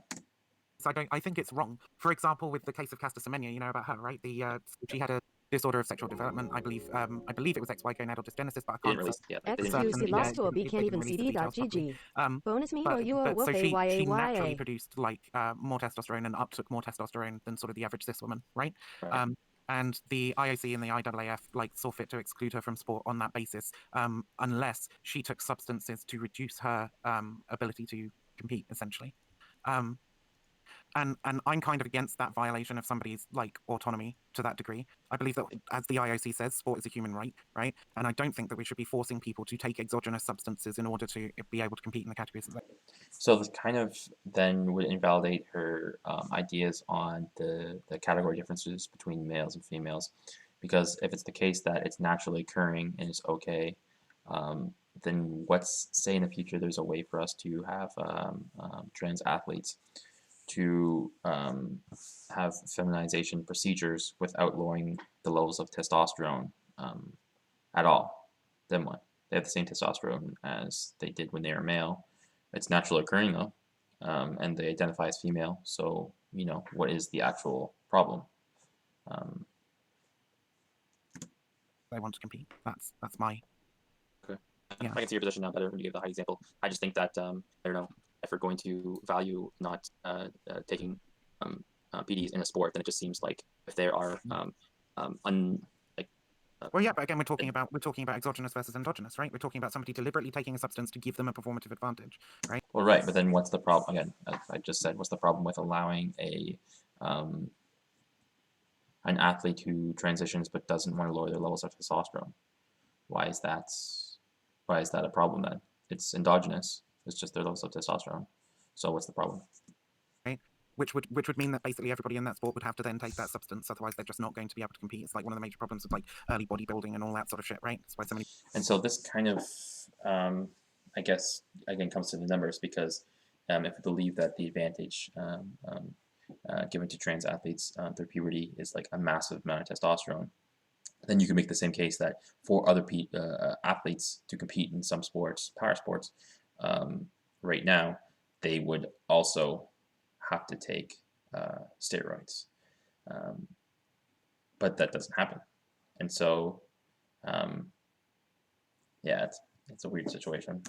So I think it's wrong. For example, with the case of Casta Semenya, you know about her, right? She had a disorder of sexual development. I believe it was XY-gonadal dysgenesis, but I can't. XQC lost to a B can't even CD.GG. Bonus me or you so she naturally WAYA. produced like more testosterone and uptook more testosterone than sort of the average cis woman, right? Right. And the IOC and the IAAF like saw fit to exclude her from sport on that basis, unless she took substances to reduce her ability to compete, essentially. And I'm kind of against that violation of somebody's like autonomy to that degree. I believe that, as the IOC says, sport is a human right, right? And I don't think that we should be forcing people to take exogenous substances in order to be able to compete in the categories. So this kind of then would invalidate her ideas on the category differences between males and females, because if it's the case that it's naturally occurring and it's okay, then what's say in the future there's a way for us to have trans athletes to have feminization procedures without lowering the levels of testosterone at all. Then what? They have the same testosterone as they did when they were male. It's naturally occurring though, and they identify as female. So you know what is the actual problem? They want to compete. That's my. Okay. Yeah. I can see your position now better when you give the high example. I just think that I don't know, if we're going to value not taking PDs in a sport, then it just seems like if there are well, yeah, but again, we're talking about exogenous versus endogenous, right? We're talking about somebody deliberately taking a substance to give them a performative advantage, right? Well, right, but then what's the problem? Again, as I just said, what's the problem with allowing a an athlete who transitions but doesn't want to lower their levels of testosterone? Why is that a problem then? It's endogenous. It's just their levels of testosterone. So what's the problem? Right. Which would mean that basically everybody in that sport would have to then take that substance, otherwise they're just not going to be able to compete. It's like one of the major problems of like early bodybuilding and all that sort of shit, right? That's why so many. And so this kind of, I guess, again, comes to the numbers, because if we believe that the advantage given to trans athletes through puberty is like a massive amount of testosterone, then you can make the same case that for other athletes to compete in some sports, power sports, right now, they would also have to take steroids. But that doesn't happen. And so, yeah, it's a weird situation.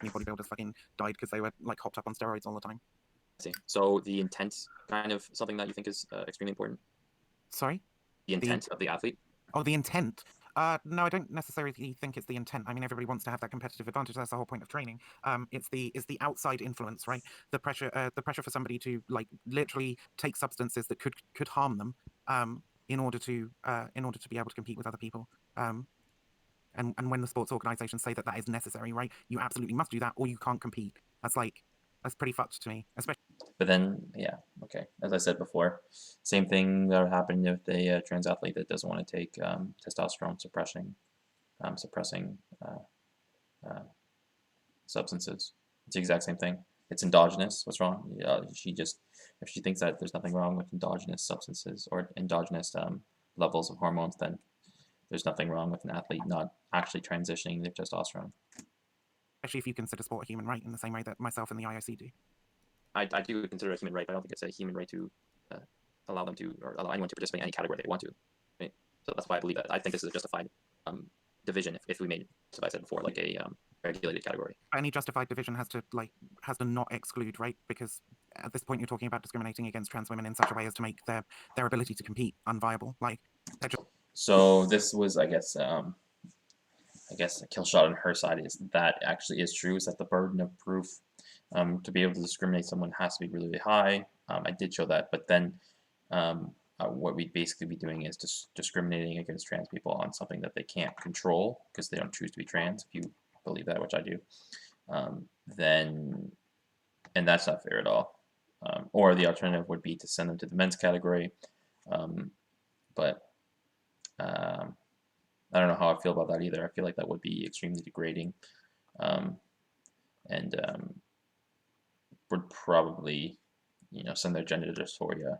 Any bodybuilders fucking died because they were like hopped up on steroids all the time. I see. So the intent kind of something that you think is extremely important? Sorry? The intent of the athlete? Oh, the intent. No, I don't necessarily think it's the intent. I mean, everybody wants to have that competitive advantage. That's the whole point of training. It's the outside influence, right? The pressure for somebody to like literally take substances that could harm them, in order to be able to compete with other people. And when the sports organizations say that is necessary, right? You absolutely must do that, or you can't compete. That's pretty fucked to me, especially. But then, yeah, okay. As I said before, same thing that would happen with a trans athlete that doesn't want to take testosterone suppressing substances. It's the exact same thing. It's endogenous. What's wrong? If she thinks that there's nothing wrong with endogenous substances or endogenous levels of hormones, then there's nothing wrong with an athlete not actually transitioning their testosterone. Especially if you consider sport a human right in the same way that myself and the IOC do. I do consider it a human right, but I don't think it's a human right to allow them to, or allow anyone to participate in any category they want to. Right? So that's why I believe that. I think this is a justified division if we made, as I said before, like a regulated category. Any justified division has to not exclude, right? Because at this point you're talking about discriminating against trans women in such a way as to make their ability to compete unviable. Like, so this was, I guess a kill shot on her side is that actually is true. Is that the burden of proof to be able to discriminate someone has to be really, really high. I did show that, but then what we'd basically be doing is just discriminating against trans people on something that they can't control because they don't choose to be trans. If you believe that, which I do, then, and that's not fair at all. Or the alternative would be to send them to the men's category, but I don't know how I feel about that either. I feel like that would be extremely degrading, and would probably, send their gender dysphoria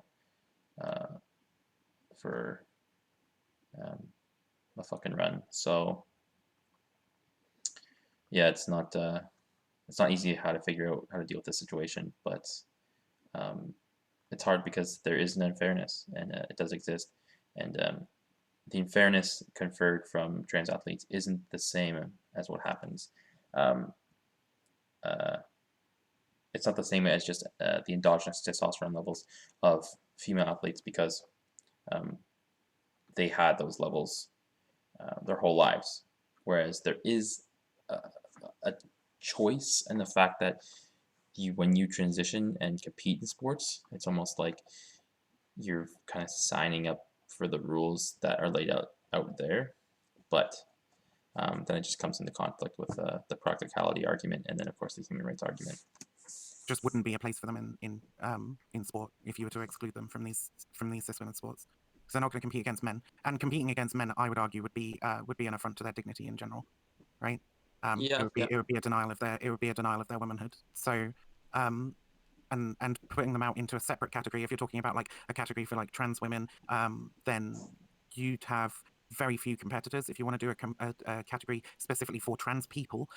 for a fucking run. So yeah, it's not easy how to figure out how to deal with this situation, but it's hard because there is an unfairness, and it does exist, and the unfairness conferred from trans athletes isn't the same as what happens. It's not the same as just the endogenous testosterone levels of female athletes because they had those levels their whole lives, whereas there is a choice in the fact that when you transition and compete in sports, it's almost like you're kind of signing up for the rules that are laid out there, but then it just comes into conflict with the practicality argument, and then of course the human rights argument. Just wouldn't be a place for them in sport if you were to exclude them from these cis women's sports, because they're not going to compete against men, and competing against men, I would argue, would be an affront to their dignity in general, right? It would be a denial of their womanhood. So and putting them out into a separate category, if you're talking about like a category for like trans women, then you'd have very few competitors. If you want to do a category specifically for trans people,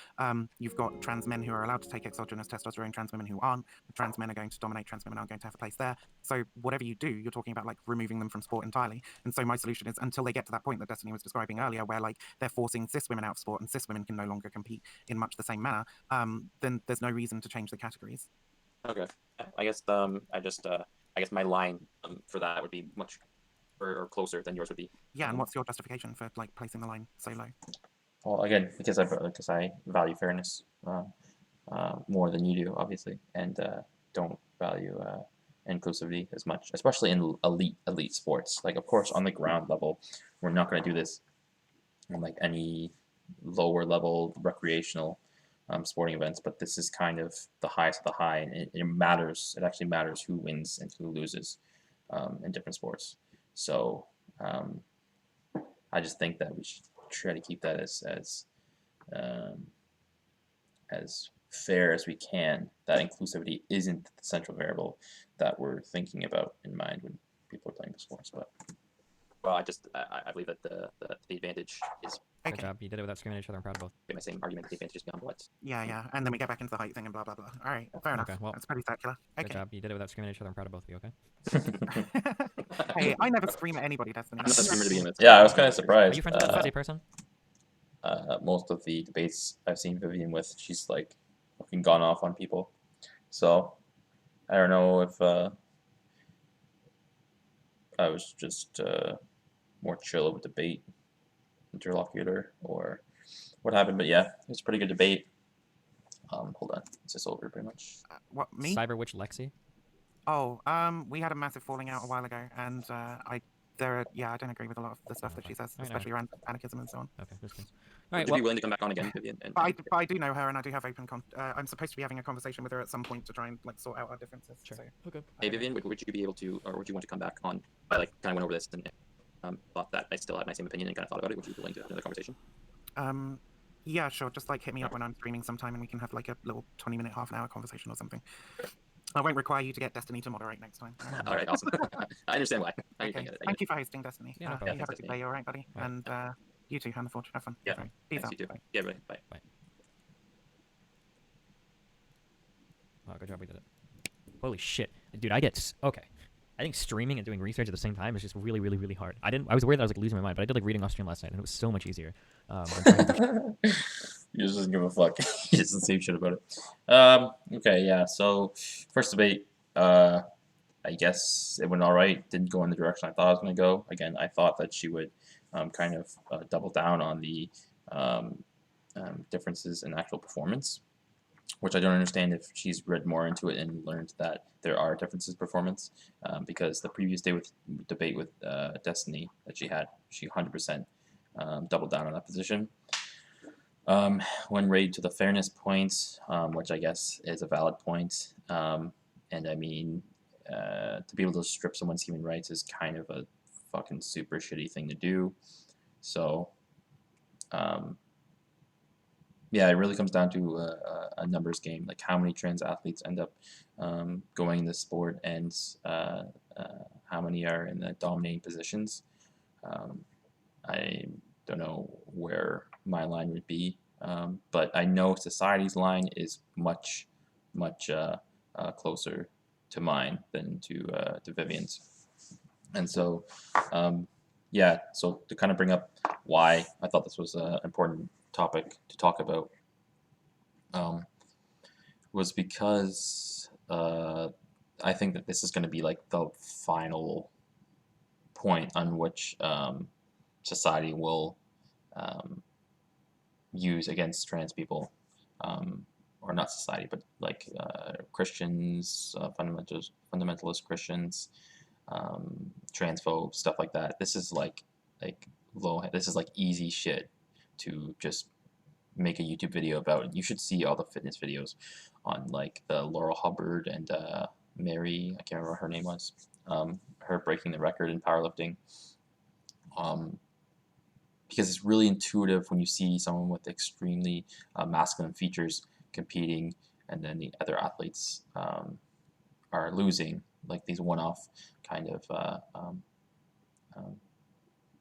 you've got trans men who are allowed to take exogenous testosterone, trans women who aren't. Trans men are going to dominate, trans women aren't going to have a place there. So whatever you do, you're talking about like removing them from sport entirely. And so my solution is, until they get to that point that Destiny was describing earlier, where like they're forcing cis women out of sport and cis women can no longer compete in much the same manner, then there's no reason to change the categories. Okay, I guess I guess my line for that would be much or closer than yours would be. Yeah, and what's your justification for like placing the line so low? Well, again, because I value fairness more than you do, obviously, and don't value inclusivity as much, especially in elite sports. Like, of course, on the ground level, we're not going to do this in like any lower level recreational sporting events, but this is kind of the highest of the high, and it matters. It actually matters who wins and who loses in different sports. So I just think that we should try to keep that as fair as we can. That inclusivity isn't the central variable that we're thinking about in mind when people are playing the sports. But well, I believe that the advantage is Good Okay. job. You did it without screaming at each other. I'm proud of both. Get my same argument, the advantage beyond what? Yeah, and then we get back into the height thing and blah blah blah. All right, fair enough. Okay, well, That's pretty circular. Good Okay. job. You did it without screaming at each other. I'm proud of both of you. Okay. Hey, I never scream at anybody, Destiny. I'm not a streamer to begin with. Yeah, I was kind of Are surprised. you friends with a fuzzy person? Most of the debates I've seen Vivian with, she's like fucking gone off on people. So I don't know if I was just more chill of a debate interlocutor or what happened, but yeah, it was a pretty good debate. Hold on, is this over pretty much? What, me? Cyber Witch Lexi? Oh, we had a massive falling out a while ago, and I don't agree with a lot of the stuff that she says, especially around anarchism and so on. Okay, just kidding. All right, would you be willing to come back on again, Vivian? But I do know her, and I do have open. I'm supposed to be having a conversation with her at some point to try and like sort out our differences. Sure. So, Okay. Hey, Vivian, would you be able to, or would you want to come back on? I like kind of went over this and thought that I still had my same opinion and kind of thought about it. Would you be willing to have another conversation? Yeah, sure. Just like hit me up when I'm streaming sometime, and we can have like a little 20-minute, half-an-hour conversation or something. I won't require you to get Destiny to moderate next time. All right, awesome. I understand why. I Okay. get it. Thank you for hosting, Destiny. Yeah, no You problem. have a Thanks, good day, all right, buddy? Right. And you too, Hannah Forge. Have fun. Yeah. Right. Peace Thanks, out. you too. Bye. Yeah, bye. Oh, good job. We did it. Holy shit. Dude, okay. I think streaming and doing research at the same time is just really, really, really hard. I was worried that I was like losing my mind, but I did like reading off stream last night, and it was so much easier. You just doesn't give a fuck. He doesn't say shit about it. Okay, yeah. So first debate, I guess it went all right. Didn't go in the direction I thought I was going to go. Again, I thought that she would kind of double down on the differences in actual performance, which I don't understand if she's read more into it and learned that there are differences in performance, because the previous debate with Destiny that she had, she 100% doubled down on that position. When raised to the fairness point, which I guess is a valid point, and I mean, to be able to strip someone's human rights is kind of a fucking super shitty thing to do. So, yeah, it really comes down to a numbers game, like how many trans athletes end up going in the sport and how many are in the dominating positions. I don't know where my line would be, but I know society's line is much closer to mine than to Vivian's. And so, yeah, so to kind of bring up why I thought this was an important topic to talk about, was because I think that this is going to be like the final point on which society will use against trans people, or not society, but like Christians, fundamentalist Christians, transphobes, stuff like that. This is like this is like easy shit to just make a YouTube video about. You should see all the fitness videos on like the Laurel Hubbard and Mary, I can't remember what her name was, her breaking the record in powerlifting. Because it's really intuitive when you see someone with extremely masculine features competing, and then the other athletes are losing, like these one-off kind of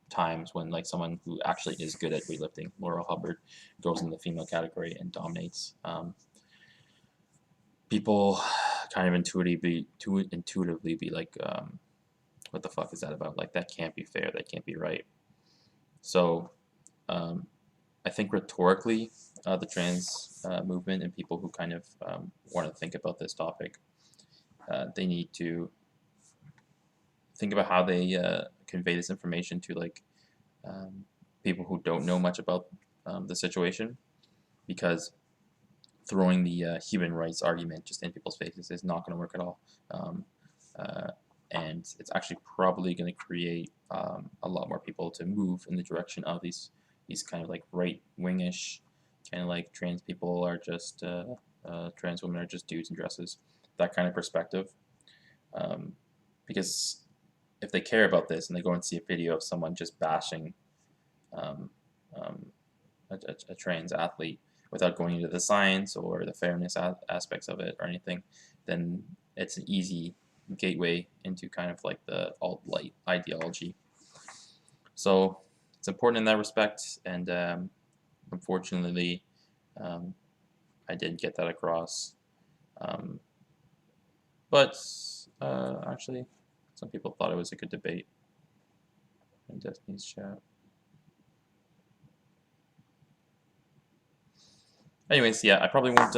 times when like someone who actually is good at weightlifting, Laurel Hubbard, goes in the female category and dominates. People kind of intuitively be like, what the fuck is that about? Like, that can't be fair, that can't be right. So I think rhetorically, the trans movement and people who kind of want to think about this topic, they need to think about how they convey this information to like people who don't know much about the situation, because throwing the human rights argument just in people's faces is not going to work at all. And it's actually probably going to create a lot more people to move in the direction of these kind of like right-wingish, kind of like trans people are just, trans women are just dudes in dresses, that kind of perspective. Because if they care about this and they go and see a video of someone just bashing a trans athlete without going into the science or the fairness aspects of it or anything, then it's an easy gateway into kind of like the alt-right ideology. So it's important in that respect, and unfortunately, I didn't get that across. But actually, some people thought it was a good debate in Destiny's chat. Anyways, yeah, I probably won't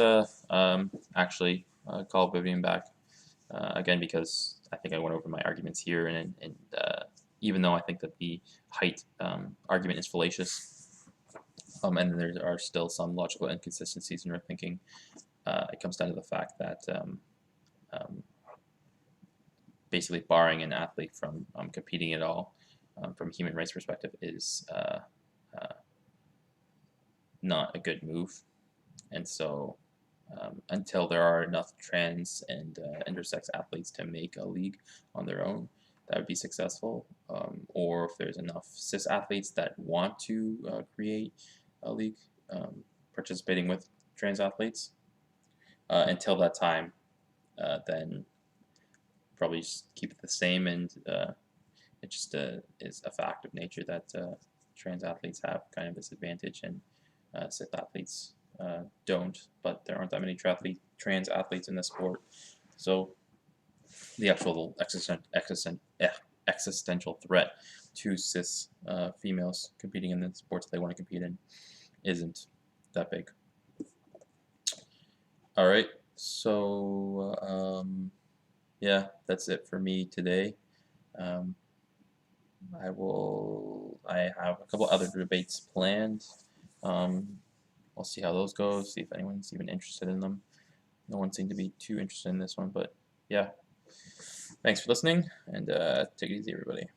actually call Vivian back again, because I think I went over my arguments here, and even though I think that the height argument is fallacious, and there are still some logical inconsistencies in her thinking, it comes down to the fact that basically barring an athlete from competing at all from a human rights perspective is not a good move. And so until there are enough trans and intersex athletes to make a league on their own that would be successful, or if there's enough cis athletes that want to create a league participating with trans athletes, until that time, then probably just keep it the same, and it just is a fact of nature that trans athletes have kind of this advantage, and cis athletes don't, but there aren't that many trans athletes in the sport, so the actual existential threat to cis females competing in the sports that they want to compete in isn't that big. All right, so yeah, that's it for me today. I have a couple other debates planned. We'll see how those go, see if anyone's even interested in them. No one seemed to be too interested in this one, but yeah. Thanks for listening, and take it easy, everybody.